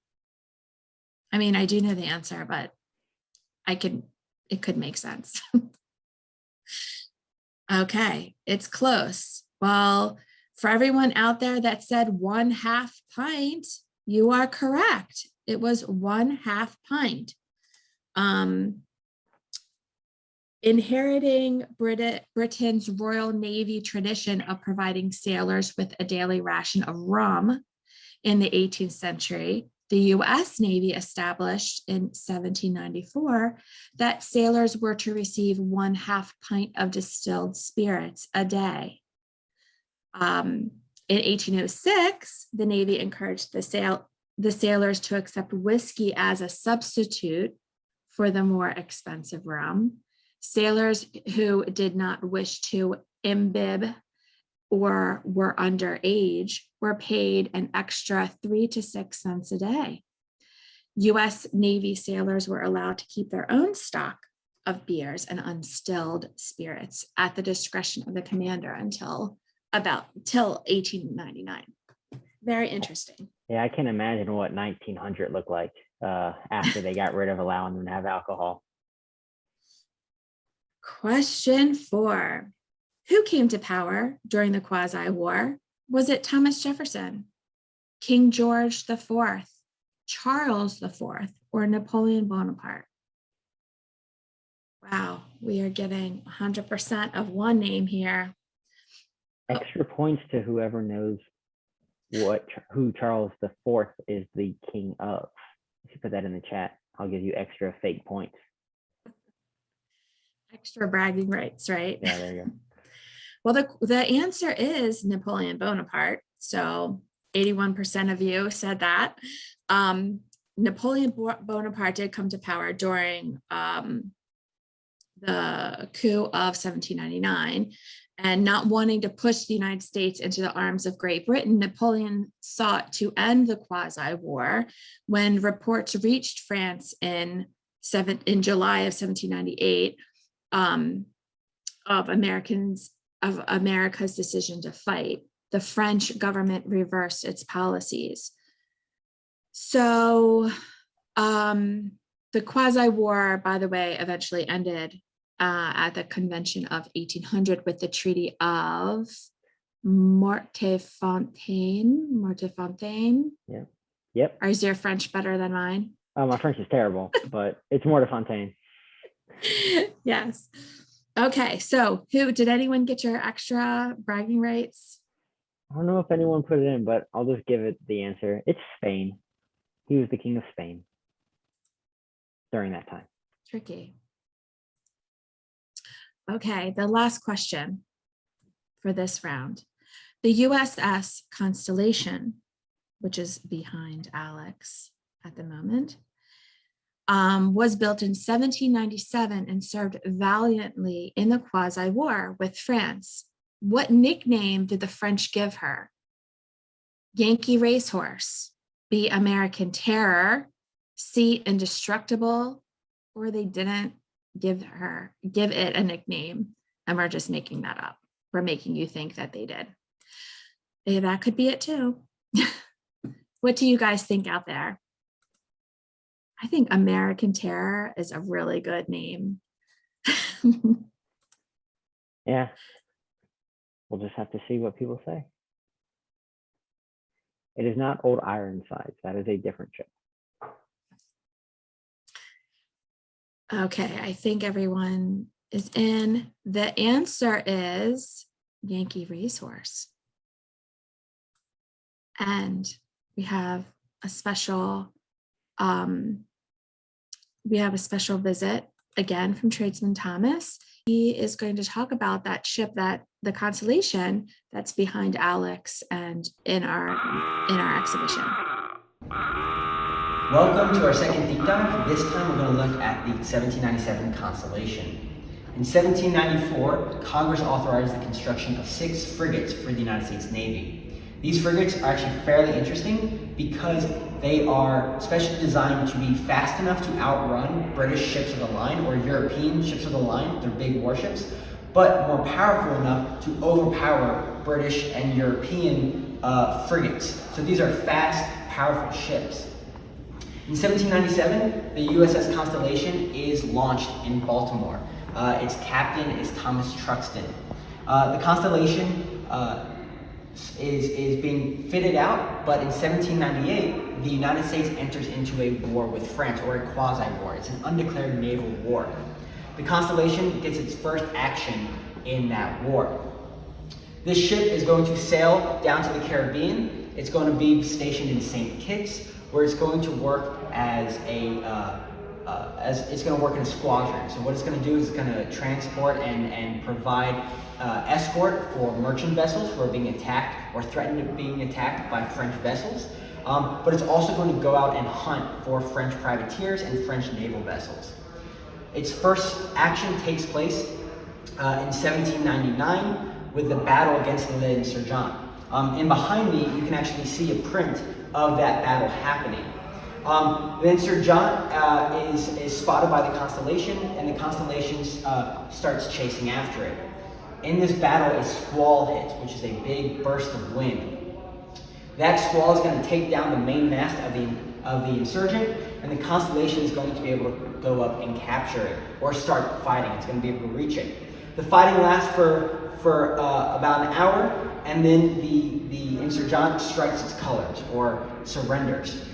I mean, I do know the answer, but it could make sense. Okay, it's close. Well, for everyone out there that said 1/2 pint, you are correct. It was 1/2 pint. Inheriting Britain's Royal Navy tradition of providing sailors with a daily ration of rum in the 18th century, the US Navy established in 1794 that sailors were to receive 1/2 pint of distilled spirits a day. In 1806, the Navy encouraged the sailors to accept whiskey as a substitute for the more expensive rum. Sailors who did not wish to imbibe or were underage were paid an extra 3 to 6 cents a day. US Navy sailors were allowed to keep their own stock of beers and unstilled spirits at the discretion of the commander till 1899. Very interesting. Yeah, I can imagine what 1900 looked like after they got rid of allowing them to have alcohol. Question 4. Who came to power during the Quasi-War? Was it Thomas Jefferson, King George IV, Charles IV, or Napoleon Bonaparte? Wow, we are getting 100% of one name here. Extra points to whoever knows who Charles IV is the king of. If you put that in the chat, I'll give you extra fake points. Extra bragging rights, right? Yeah, there you go. Well, the answer is Napoleon Bonaparte. So 81% of you said that. Napoleon Bonaparte did come to power during the coup of 1799. And not wanting to push the United States into the arms of Great Britain, Napoleon sought to end the Quasi-War when reports reached France in July of 1798 of America's decision to fight. The French government reversed its policies. So the Quasi-War, by the way, eventually ended at the Convention of 1800 with the Treaty of Mortefontaine. Yeah. Yep. Or is your French better than mine? My French is terrible, but it's Mortefontaine. Yes. Okay. So did anyone get your extra bragging rights? I don't know if anyone put it in, but I'll just give it the answer. It's Spain. He was the king of Spain during that time. Tricky. Okay, the last question for this round. The USS Constellation, which is behind Alex at the moment, was built in 1797 and served valiantly in the Quasi-War with France. What nickname did the French give her? Yankee Racehorse, B, American Terror, C, Indestructible, or they didn't give it a nickname and we're just making that up. We're making you think that they did. That could be it too. What do you guys think out there? I think American Terror is a really good name. Yeah. We'll just have to see what people say. It is not Old Ironsides. That is a different ship. Okay, I think everyone is in. The answer is Yankee Racehorse. And we have a special visit again from Tradesman Thomas. He is going to talk about that ship, that the Constellation that's behind Alex and in our exhibition. Welcome to our second deep dive. This time we're going to look at the 1797 Constellation. In 1794, Congress authorized the construction of 6 frigates for the United States Navy. These frigates are actually fairly interesting because they are specially designed to be fast enough to outrun British ships of the line or European ships of the line, they're big warships, but more powerful enough to overpower British and European frigates. So these are fast, powerful ships. In 1797, the USS Constellation is launched in Baltimore. Its captain is Thomas Truxtun. The Constellation is being fitted out, but in 1798, the United States enters into a war with France, or a quasi-war. It's an undeclared naval war. The Constellation gets its first action in that war. This ship is going to sail down to the Caribbean. It's going to be stationed in St. Kitts, where it's going to work as it's going to work in a squadron. So what it's going to do is it's going to transport and provide escort for merchant vessels who are being attacked or threatened of being attacked by French vessels. But it's also going to go out and hunt for French privateers and French naval vessels. Its first action takes place in 1799 with the battle against the Insurgent. And behind me, you can actually see a print of that battle happening. The insurgent is spotted by the constellation, and the constellation starts chasing after it. In this battle, a squall hits, which is a big burst of wind. That squall is going to take down the main mast of the insurgent, and the constellation is going to be able to go up and capture it, or start fighting. It's going to be able to reach it. The fighting lasts for about an hour, and then the insurgent strikes its colors, or surrenders.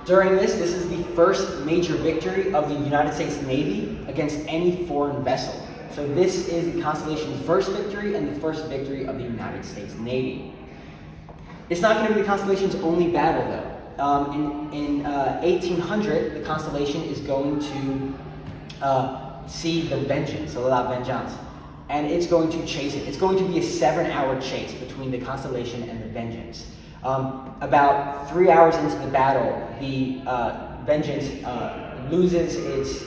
During this is the first major victory of the United States Navy against any foreign vessel. So this is the Constellation's first victory and the first victory of the United States Navy. It's not going to be the Constellation's only battle, though. In 1800, the Constellation is going to see the Vengeance, or La Vengeance, and it's going to chase it. It's going to be a 7-hour chase between the Constellation and the Vengeance. About 3 hours into the battle, the Vengeance loses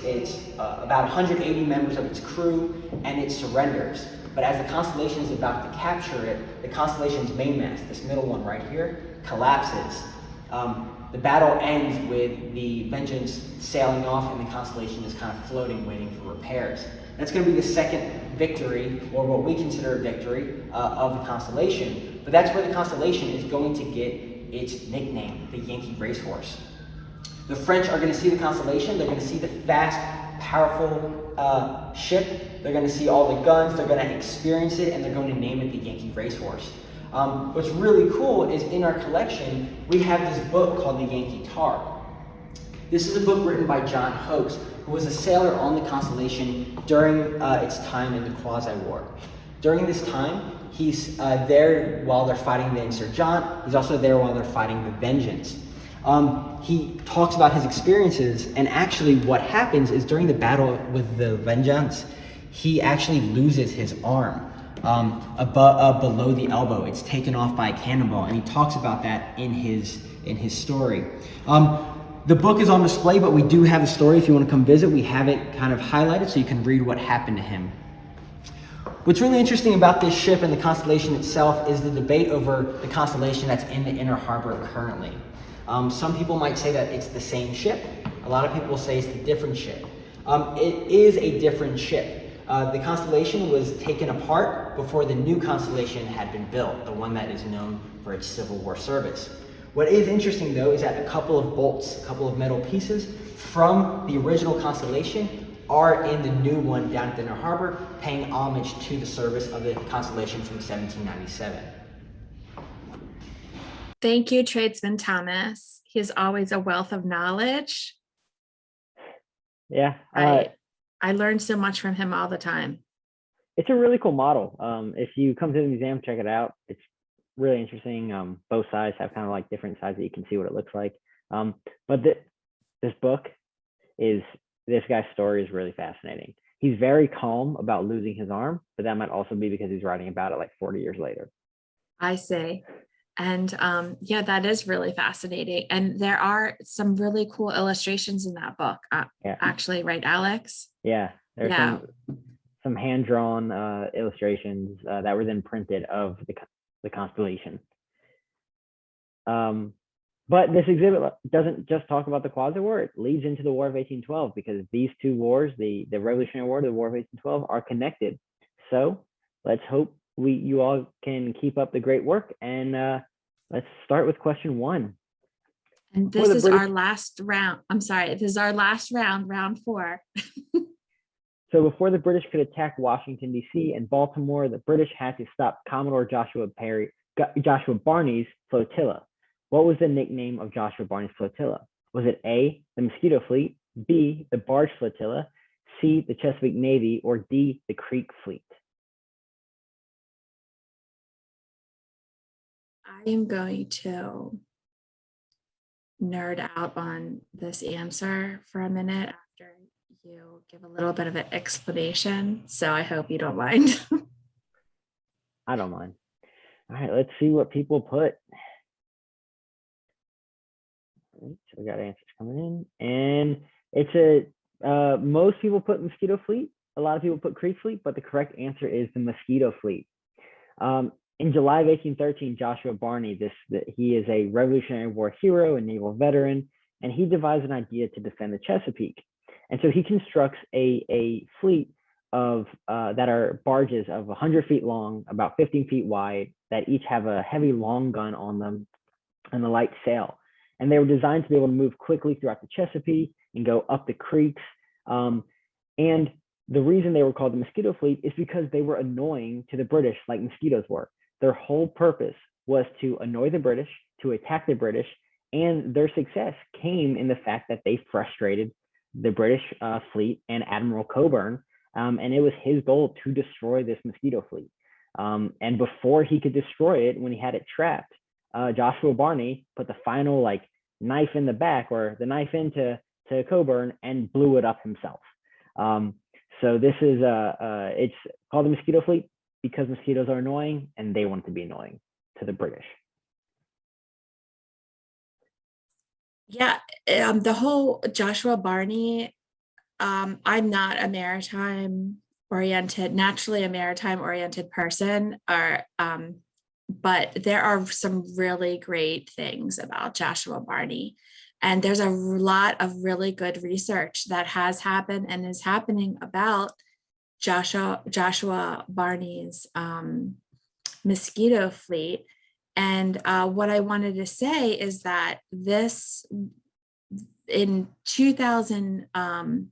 its about 180 members of its crew, and it surrenders. But as the Constellation is about to capture it, the Constellation's mainmast, this middle one right here, collapses. The battle ends with the Vengeance sailing off, and the Constellation is kind of floating, waiting for repairs. That's going to be the second victory, or what we consider a victory, of the Constellation. But that's where the Constellation is going to get its nickname, the Yankee Racehorse. The French are going to see the Constellation. They're going to see the fast, powerful ship. They're going to see all the guns. They're going to experience it, and they're going to name it the Yankee Racehorse. What's really cool is in our collection, we have this book called The Yankee Tar. This is a book written by John Hoax, who was a sailor on the Constellation during its time in the Quasi-War. During this time, he's there while they're fighting the Insurgent. He's also there while they're fighting the Vengeance. He talks about his experiences, and actually what happens is during the battle with the Vengeance, he actually loses his arm below the elbow. It's taken off by a cannonball, and he talks about that in his story. The book is on display, but we do have the story. If you want to come visit, we have it kind of highlighted so you can read what happened to him. What's really interesting about this ship and the Constellation itself is the debate over the Constellation that's in the Inner Harbor currently. Some people might say that it's the same ship. A lot of people say it's a different ship. It is a different ship. The Constellation was taken apart before the new Constellation had been built, the one that is known for its Civil War service. What is interesting, though, is that a couple of bolts, a couple of metal pieces from the original Constellation are in the new one down at the Inner Harbor, paying homage to the service of the Constellation from 1797. Thank you, Tradesman Thomas. He's always a wealth of knowledge. Yeah. I learned so much from him all the time. It's a really cool model. If you come to the museum, check it out. It's really interesting. Both sides have kind of like different sides that you can see what it looks like. But this book this guy's story is really fascinating. He's very calm about losing his arm, but that might also be because he's writing about it like 40 years later. I see. And yeah, that is really fascinating. And there are some really cool illustrations in that book, actually, right, Alex? Yeah, there's some hand-drawn illustrations that were then printed of the Constellation. But this exhibit doesn't just talk about the Quasi-War. It leads into the War of 1812 because these two wars, the Revolutionary War, the War of 1812, are connected. So let's hope you all can keep up the great work, and let's start with question 1. And this is our last round. I'm sorry, this is our last round, round 4. So before the British could attack Washington, D.C. and Baltimore, the British had to stop Commodore Joshua Barney's flotilla. What was the nickname of Joshua Barney's flotilla? Was it A, the Mosquito Fleet, B, the Barge Flotilla, C, the Chesapeake Navy, or D, the Creek Fleet? I am going to nerd out on this answer for a minute after you give a little bit of an explanation. So I hope you don't mind. I don't mind. All right, let's see what people put. So we got answers coming in, and it's most people put Mosquito Fleet. A lot of people put Creek Fleet, but the correct answer is the Mosquito Fleet. In July of 1813, Joshua Barney, he is a Revolutionary War hero and naval veteran, and he devised an idea to defend the Chesapeake. And so he constructs a fleet of that are barges of 100 feet long, about 15 feet wide, that each have a heavy long gun on them and a light sail. And they were designed to be able to move quickly throughout the Chesapeake and go up the creeks. And the reason they were called the Mosquito Fleet is because they were annoying to the British like mosquitoes were. Their whole purpose was to annoy the British, to attack the British, and their success came in the fact that they frustrated the British fleet and Admiral Cockburn, and it was his goal to destroy this mosquito fleet. And before he could destroy it, when he had it trapped, Joshua Barney put the final knife in the back, or the knife into Cockburn, and blew it up himself. So this is it's called the Mosquito Fleet because mosquitoes are annoying, and they want to be annoying to the British. Yeah, the whole Joshua Barney, I'm not a naturally a maritime oriented person, but there are some really great things about Joshua Barney. And there's a lot of really good research that has happened and is happening about Joshua Barney's mosquito fleet. And what I wanted to say is that this in 2000, well,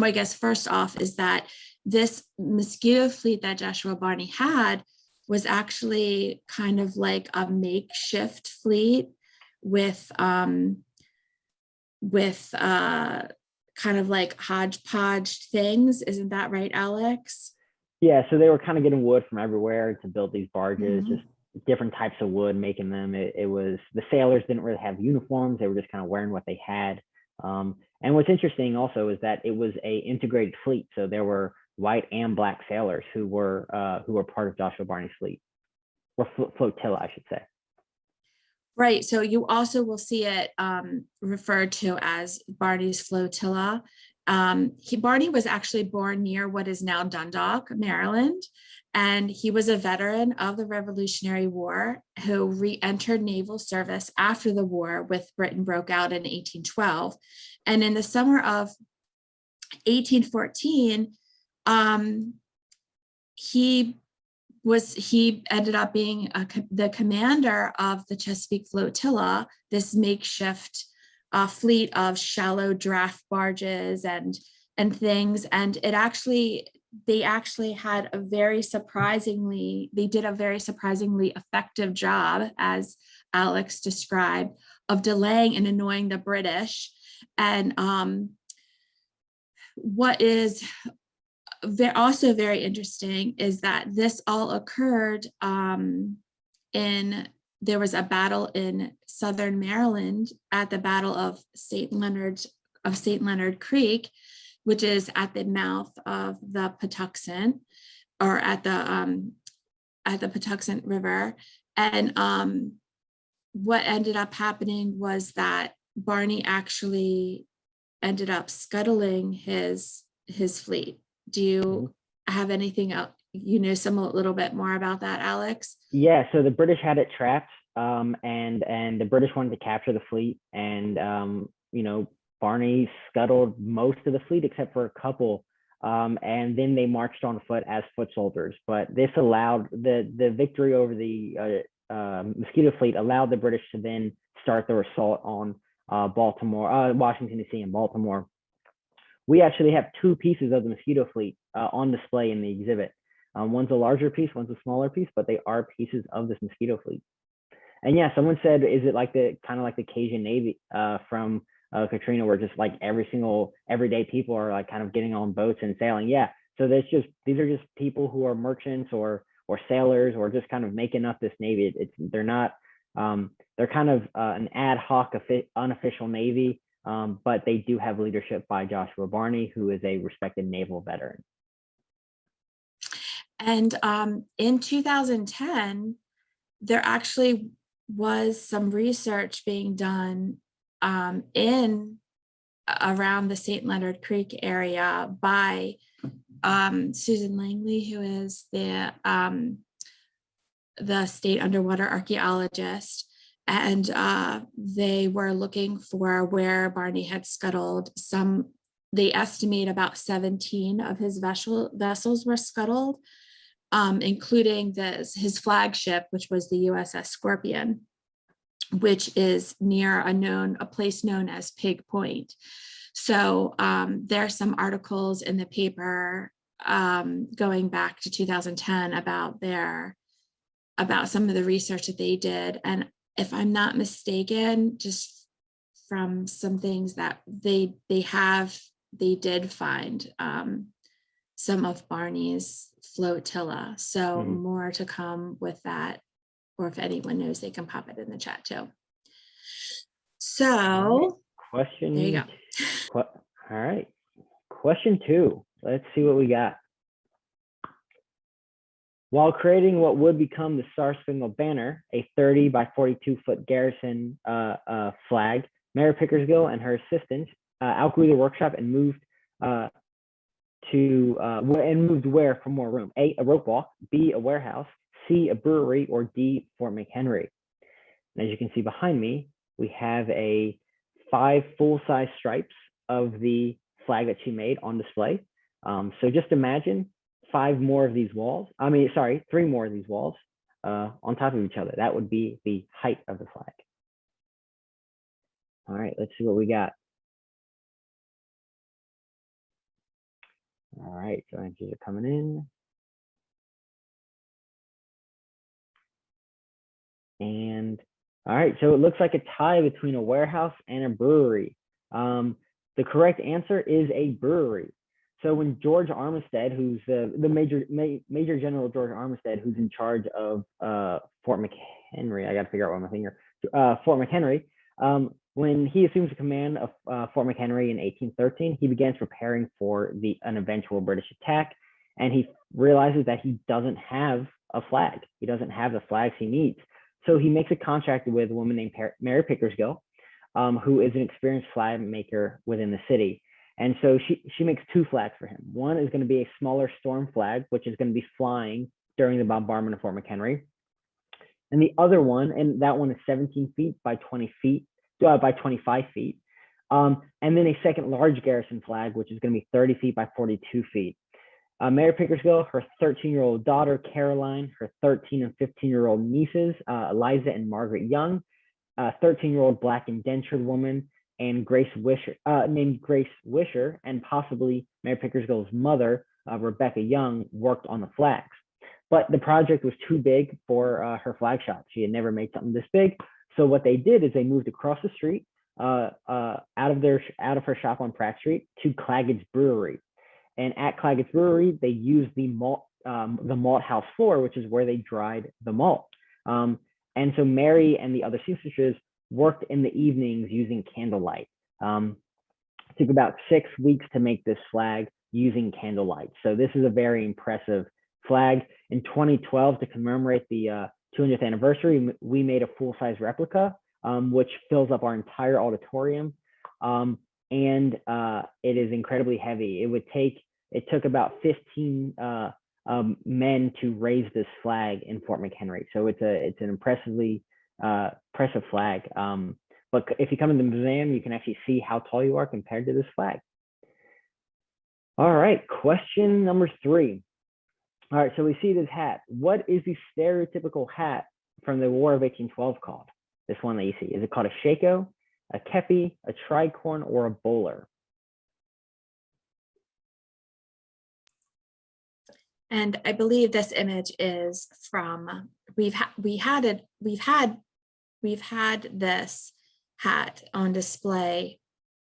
I guess first off is that this mosquito fleet that Joshua Barney had was actually kind of like a makeshift fleet with kind of like hodgepodge things. Isn't that right, Alex? Yeah, so they were kind of getting wood from everywhere to build these barges, just different types of wood, making them. It was, the sailors didn't really have uniforms. They were just kind of wearing what they had. And what's interesting also is that it was a integrated fleet. So there were white and black sailors who were part of Joshua Barney's fleet, or flotilla, I should say. Right. So you also will see it referred to as Barney's flotilla. Barney was actually born near what is now Dundalk, Maryland, and he was a veteran of the Revolutionary War who re-entered naval service after the war with Britain broke out in 1812. And in the summer of 1814, he ended up being the commander of the Chesapeake flotilla, this makeshift fleet of shallow draft barges and things. And they actually had they did a very surprisingly effective job, as Alex described, of delaying and annoying the British. And what is also very interesting is that this all occurred there was a battle in southern Maryland at the Battle of St. Leonard Creek, which is at the mouth of the Patuxent, or at the Patuxent River. And what ended up happening was that Barney actually ended up scuttling his fleet. Do you have anything else, a little bit more about that, Alex? Yeah, so the British had it trapped, and the British wanted to capture the fleet, and Barney scuttled most of the fleet except for a couple, and then they marched on foot as foot soldiers. But this allowed the victory over the mosquito fleet allowed the British to then start their assault on Washington D.C. and Baltimore. We actually have two pieces of the mosquito fleet on display in the exhibit. One's a larger piece, one's a smaller piece, but they are pieces of this mosquito fleet. And yeah, someone said, is it like the Cajun Navy from Katrina, where just like everyday people are like kind of getting on boats and sailing? Yeah. So these are just people who are merchants or sailors, or just kind of making up this navy. They're not, they're kind of an ad hoc unofficial navy, but they do have leadership by Joshua Barney, who is a respected naval veteran. And in 2010, there actually was some research being done in around the St. Leonard Creek area by Susan Langley, who is the the state underwater archaeologist, and they were looking for where Barney had scuttled. They estimate about 17 of his vessels were scuttled, including his flagship, which was the USS Scorpion, which is near a place known as Pig Point. So there are some articles in the paper going back to 2010 about some of the research that they did. And if I'm not mistaken, just from some things that they did find some of Barney's flotilla. So more to come with that, or if anyone knows, they can pop it in the chat too. So question. There you go. All right. Question 2. Let's see what we got. While creating what would become the Star Spangled Banner, a 30 by 42 foot garrison flag, Mary Pickersgill and her assistants outgrew the workshop and moved where for more room? A rope walk, B, a warehouse, C, a brewery, or D, Fort McHenry. And as you can see behind me, we have 5 full-size stripes of the flag that she made on display. So just imagine 3 more of these walls on top of each other. That would be the height of the flag. All right, let's see what we got. All right, so answers are coming in. And all right, so it looks like a tie between a warehouse and a brewery. The correct answer is a brewery. So when George Armistead, who's the Major General George Armistead, who's in charge of Fort McHenry, I got to figure out what I'm thinking here, Fort McHenry, when he assumes the command of Fort McHenry in 1813, he begins preparing for an eventual British attack, and he realizes that he doesn't have a flag. He doesn't have the flags he needs. So he makes a contract with a woman named Mary Pickersgill, who is an experienced flag maker within the city. And so she makes 2 flags for him. One is going to be a smaller storm flag, which is going to be flying during the bombardment of Fort McHenry. And the other one, and that one is 17 feet by 20 feet, by 25 feet. And then a second large garrison flag, which is going to be 30 feet by 42 feet. Mary Pickersgill, her 13-year-old daughter, Caroline, her 13 and 15-year-old nieces, Eliza and Margaret Young, a 13-year-old black indentured woman, and named Grace Wisher, and possibly Mary Pickersgill's mother, Rebecca Young, worked on the flags. But the project was too big for her flag shop. She had never made something this big. So what they did is they moved across the street out of her shop on Pratt Street to Claggett's Brewery. And at Claggett's Brewery, they used the malt house floor, which is where they dried the malt. And so Mary and the other seamstresses worked in the evenings using candlelight. It took about 6 weeks to make this flag using candlelight. So this is a very impressive flag. In 2012, to commemorate the 200th anniversary, we made a full-size replica, which fills up our entire auditorium. And it is incredibly heavy. It took about 15 men to raise this flag in Fort McHenry. So it's an impressive flag. But if you come in the museum, you can actually see how tall you are compared to this flag. All right, question number 3. All right, so we see this hat. What is the stereotypical hat from the War of 1812 called? This one that you see. Is it called a shako, a kepi, a tricorn, or a bowler? And I believe this image is from, we've had this hat on display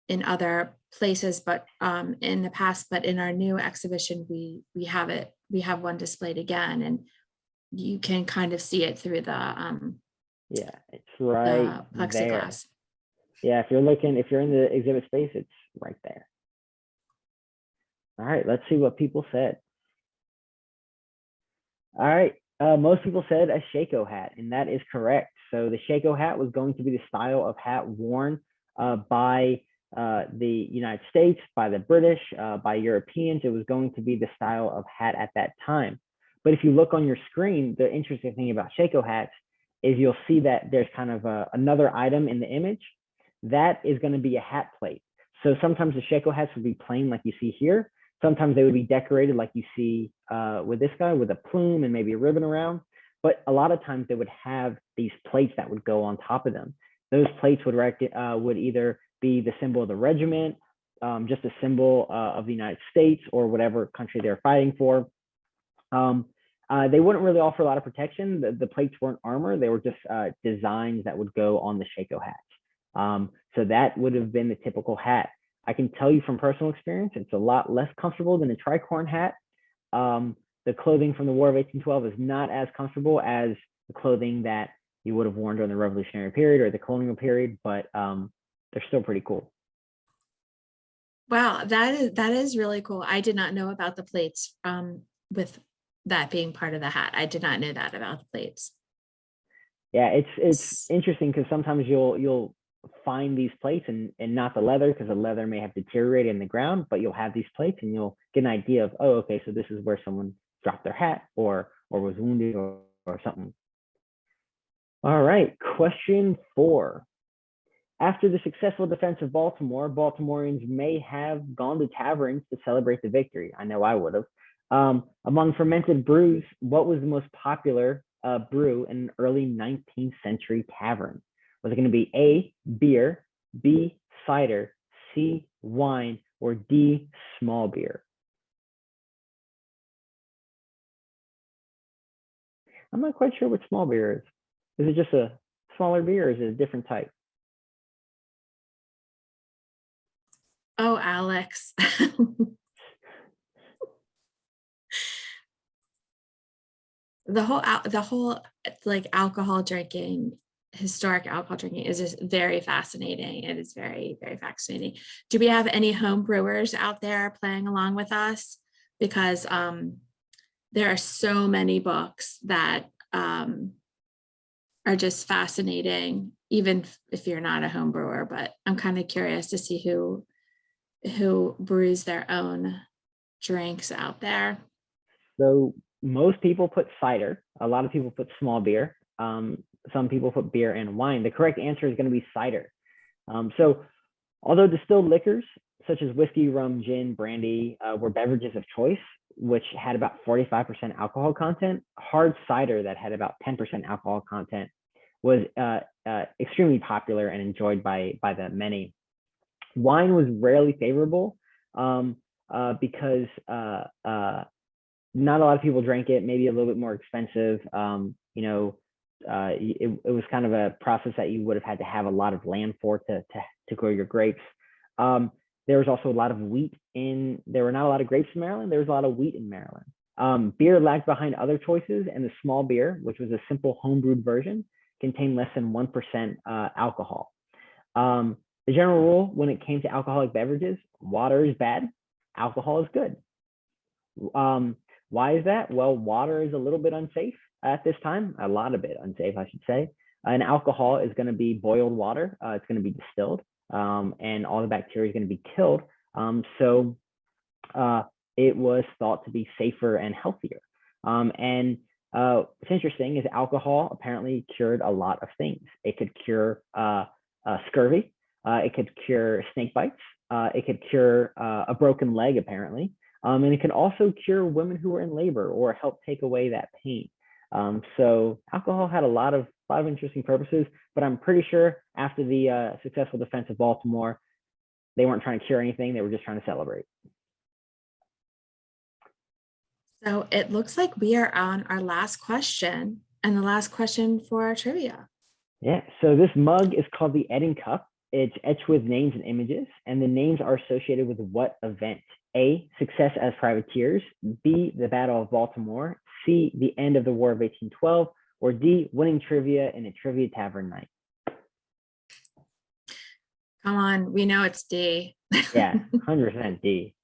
in other places, but in the past, but in our new exhibition, we have one displayed again, and you can kind of see it through the yeah, it's right the plexiglass. There. Yeah, if you're in the exhibit space, it's right there. All right, let's see what people said. All right, most people said a shako hat, and that is correct. So the shako hat was going to be the style of hat worn by the United States, by the British, by Europeans. It was going to be the style of hat at that time. But if you look on your screen, the interesting thing about Shako hats is you'll see that there's kind of another item in the image. That is going to be a hat plate. So sometimes the Shako hats would be plain like you see here. Sometimes they would be decorated like you see with this guy, with a plume and maybe a ribbon around. But a lot of times they would have these plates that would go on top of them. Those plates would either be the symbol of the regiment, just a symbol of the United States or whatever country they're fighting for. They wouldn't really offer a lot of protection. The plates weren't armor. They were just designs that would go on the Shako hats. So that would have been the typical hat. I can tell you from personal experience, it's a lot less comfortable than a tricorn hat. The clothing from the War of 1812 is not as comfortable as the clothing that you would have worn during the Revolutionary period or the colonial period, but they're still pretty cool. Wow, that is really cool. I did not know about the plates with that being part of the hat. I did not know that about the plates. Yeah, it's interesting because sometimes you'll find these plates and not the leather, because the leather may have deteriorated in the ground, but you'll have these plates and you'll get an idea of, oh, okay, so this is where someone dropped their hat or was wounded or something. All right, question 4. After the successful defense of Baltimore, Baltimoreans may have gone to taverns to celebrate the victory. I know I would have. Among fermented brews, what was the most popular brew in an early 19th century tavern? Was it going to be A, beer, B, cider, C, wine, or D, small beer? I'm not quite sure what small beer is. Is it just a smaller beer or is it a different type? Oh, Alex. the whole like alcohol drinking, historic alcohol drinking is just very fascinating. It is very, very fascinating. Do we have any home brewers out there playing along with us? Because there are so many books that are just fascinating, even if you're not a home brewer, but I'm kind of curious to see who brews their own drinks out there. So most people put cider. A lot of people put small beer. Some people put beer and wine. The correct answer is going to be cider. So although distilled liquors such as whiskey, rum, gin, brandy were beverages of choice, which had about 45% alcohol content, hard cider that had about 10% alcohol content was extremely popular and enjoyed by the many. Wine was rarely favorable because not a lot of people drank it, maybe a little bit more expensive. It was kind of a process that you would have had to have a lot of land for to grow your grapes. There was also a lot of wheat there were not a lot of grapes in Maryland. There was a lot of wheat in Maryland. Beer lagged behind other choices, and the small beer, which was a simple homebrewed version, contained less than 1% alcohol. The general rule when it came to alcoholic beverages, water is bad, alcohol is good. Why is that? Well, water is a little bit unsafe at this time, a lot of bit unsafe, I should say. And alcohol is going to be boiled water. It's going to be distilled, and all the bacteria is going to be killed. So it was thought to be safer and healthier. What's interesting is alcohol apparently cured a lot of things. It could cure scurvy. It could cure snake bites. It could cure a broken leg, apparently. And it can also cure women who were in labor or help take away that pain. So alcohol had a lot of interesting purposes, but I'm pretty sure after the successful defense of Baltimore, they weren't trying to cure anything. They were just trying to celebrate. So it looks like we are on our last question, and the last question for our trivia. Yeah, so this mug is called the Edding Cup. It's etched with names and images, and the names are associated with what event? A, success as privateers, B, the Battle of Baltimore, C, the end of the War of 1812, or D, winning trivia in a trivia tavern night. Come on, we know it's D. Yeah, 100% D.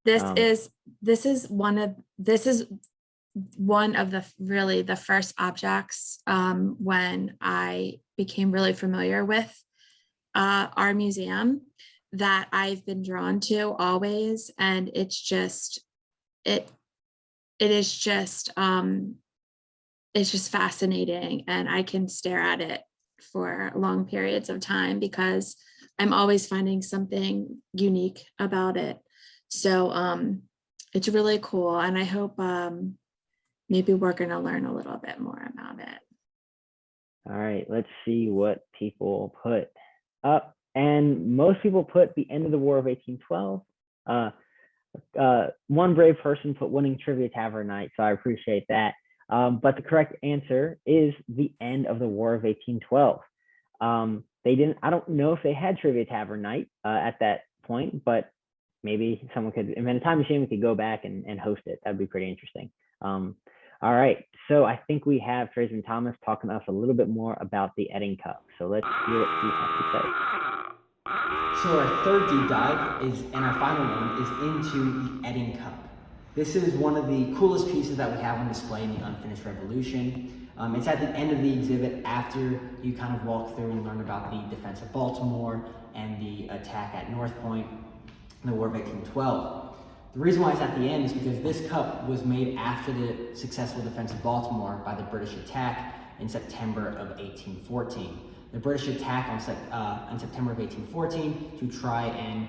This is one of the first objects when I became really familiar with our museum that I've been drawn to always, and it's just it is just it's just fascinating, and I can stare at it for long periods of time because I'm always finding something unique about it. So it's really cool, and I hope maybe we're going to learn a little bit more about it. All right, let's see what people put up. And most people put the end of the War of 1812. One brave person put winning Trivia Tavern night, so I appreciate that. But the correct answer is the end of the War of 1812. They didn't, I don't know if they had Trivia Tavern night at that point, but maybe someone could invent a time machine, we could go back and host it. That'd be pretty interesting. All right, so I think we have Tracy and Thomas talking to us a little bit more about the Edding Cup. So let's hear what he has to say. So our third deep dive is, and our final one, is into the Edding Cup. This is one of the coolest pieces that we have on display in the Unfinished Revolution. It's at the end of the exhibit after you kind of walk through and learn about the defense of Baltimore and the attack at North Point in the War of 1812. The reason why it's at the end is because this cup was made after the successful defense of Baltimore by the British attack in September of 1814. The British attack on September of 1814 to try and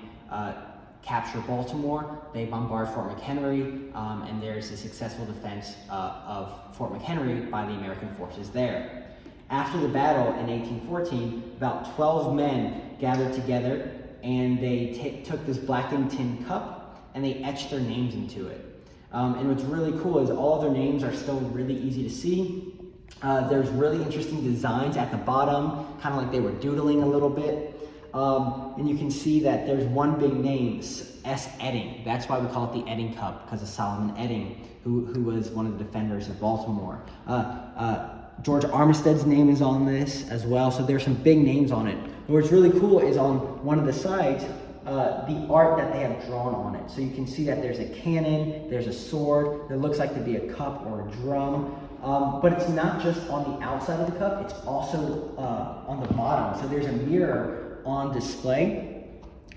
capture Baltimore. They bombard Fort McHenry, and there's a successful defense of Fort McHenry by the American forces there. After the battle in 1814, about 12 men gathered together, and they took this blackened tin cup and they etched their names into it. And what's really cool is all of their names are still really easy to see. There's really interesting designs at the bottom, kind of like they were doodling a little bit. And you can see that there's one big name, S. Edding. That's why we call it the Edding Cup, because of Solomon Edding, who was one of the defenders of Baltimore. George Armistead's name is on this as well, so there's some big names on it. But what's really cool is on one of the sides, the art that they have drawn on it. So you can see that there's a cannon, there's a sword, there looks like to be a cup or a drum. But it's not just on the outside of the cup, it's also on the bottom. So there's a mirror on display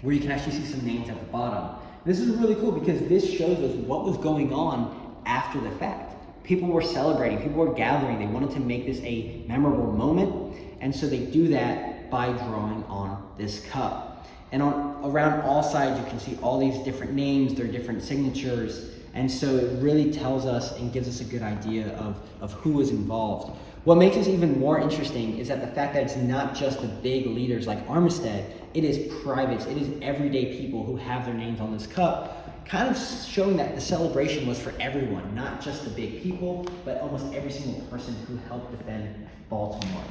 where you can actually see some names at the bottom. This is really cool because this shows us what was going on after the fact. People were celebrating, people were gathering, they wanted to make this a memorable moment, and so they do that by drawing on this cup. And around all sides, you can see all these different names, their different signatures, and so it really tells us and gives us a good idea of who was involved. What makes this even more interesting is that the fact that it's not just the big leaders like Armistead, it is privates, it is everyday people who have their names on this cup, kind of showing that the celebration was for everyone, not just the big people, but almost every single person who helped defend Baltimore.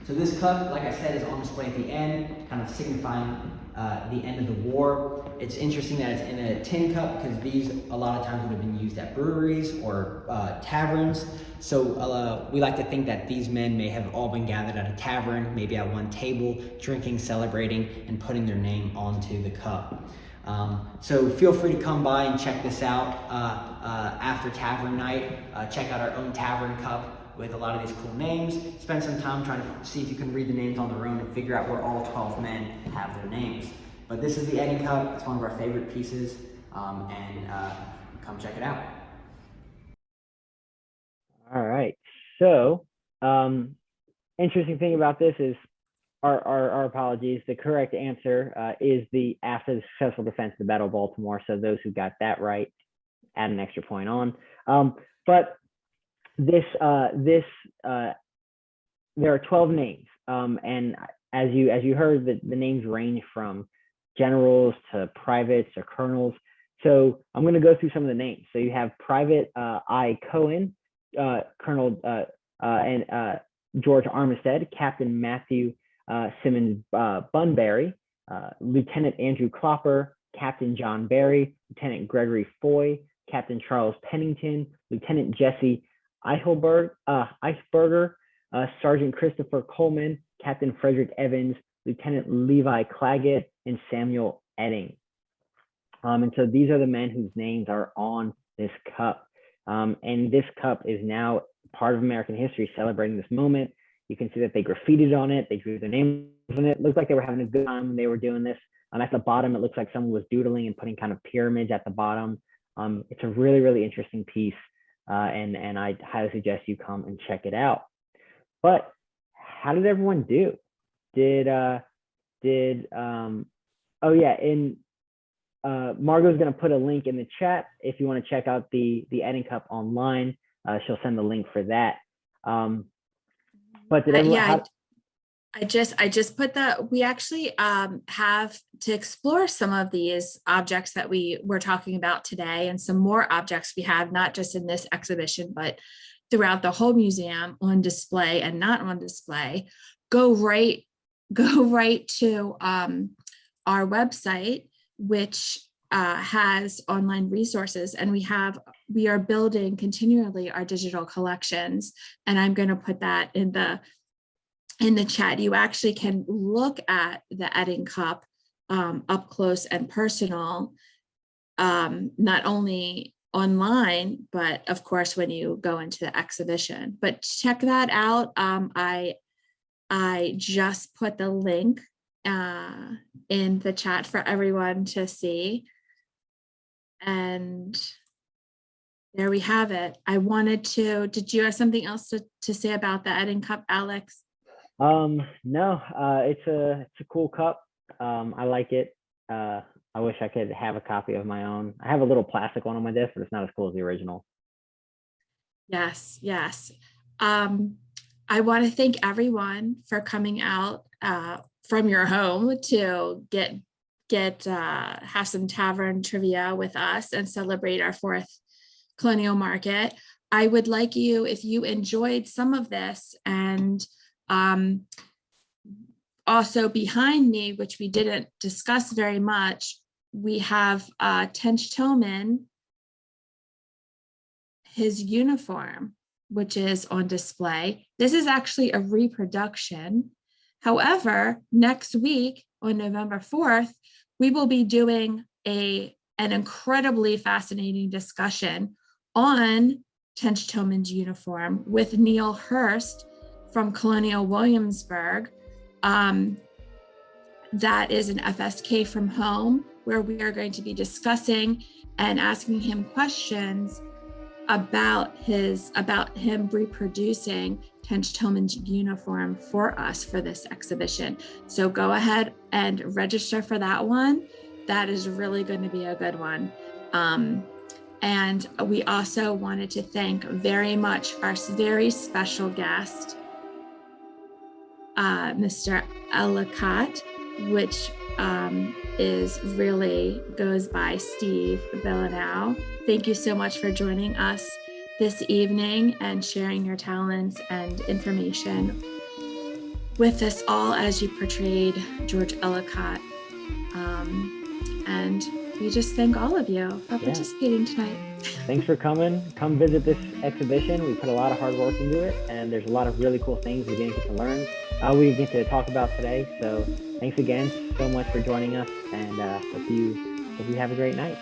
So this cup, like I said, is on display at the end, kind of signifying the end of the war. It's interesting that it's in a tin cup because these a lot of times would have been used at breweries or taverns. So we like to think that these men may have all been gathered at a tavern, maybe at one table, drinking, celebrating, and putting their name onto the cup. So feel free to come by and check this out after tavern night. Check out our own tavern cup with a lot of these cool names. Spend some time trying to see if you can read the names on their own and figure out where all 12 men have their names. But this is the Edding Cup. It's one of our favorite pieces, and come check it out. All right. So, interesting thing about this is our apologies. The correct answer is the after the successful defense of the Battle of Baltimore. So those who got that right, add an extra point on. But there are 12 names, and as you heard, the names range from generals to privates or colonels. So I'm going to go through some of the names. So you have Private I. Cohen, Colonel and George Armistead, Captain Matthew Simmons Bunbury, Lieutenant Andrew Clopper, Captain John Barry, Lieutenant Gregory Foy, Captain Charles Pennington, Lieutenant Jesse Eichelberger, Sergeant Christopher Coleman, Captain Frederick Evans, Lieutenant Levi Claggett, and Samuel Edding. And so these are the men whose names are on this cup. And this cup is now part of American history celebrating this moment. You can see that they graffitied on it. They drew their names on it. It looked like they were having a good time when they were doing this. At the bottom, it looks like someone was doodling and putting kind of pyramids at the bottom It's a really, really interesting piece, and I highly suggest you come and check it out. But how did everyone do? Did oh yeah, in Margot's going to put a link in the chat if you want to check out the Edding Cup online. She'll send the link for that. But did everyone? I just put we actually have to explore some of these objects that we were talking about today, and some more objects we have, not just in this exhibition, but throughout the whole museum, on display and not on display. Go right to our website, which has online resources, and we are building continually our digital collections, and I'm going to put that in the chat. You actually can look at the Edding Cup up close and personal, not only online, but of course when you go into the exhibition. But check that out. I just put the link in the chat for everyone to see. And there we have it. Did you have something else to say about the Edding Cup, Alex? No, it's a cool cup. I like it. I wish I could have a copy of my own. I have a little plastic one on my desk, but it's not as cool as the original. Yes. I want to thank everyone for coming out from your home to have some tavern trivia with us and celebrate our 4th Colonial Market. I would like you, if you enjoyed some of this, and also behind me, which we didn't discuss very much, we have Tench Tillman, his uniform, which is on display. This is actually a reproduction. However, next week on November 4th, we will be doing an incredibly fascinating discussion on Tench Tillman's uniform with Neil Hurst from Colonial Williamsburg. That is an FSK from home, where we are going to be discussing and asking him questions about him reproducing Tench Tillman's uniform for us for this exhibition. So go ahead and register for that one. That is really going to be a good one. And we also wanted to thank very much our very special guest, Mr. Ellicott, which goes by Steve Billenow. Thank you so much for joining us this evening and sharing your talents and information with us all as you portrayed George Ellicott. And we just thank all of you for participating tonight. Thanks for coming. Come visit this exhibition. We put a lot of hard work into it, and there's a lot of really cool things we didn't get to learn. We get to talk about today. So thanks again so much for joining us, and hope you have a great night.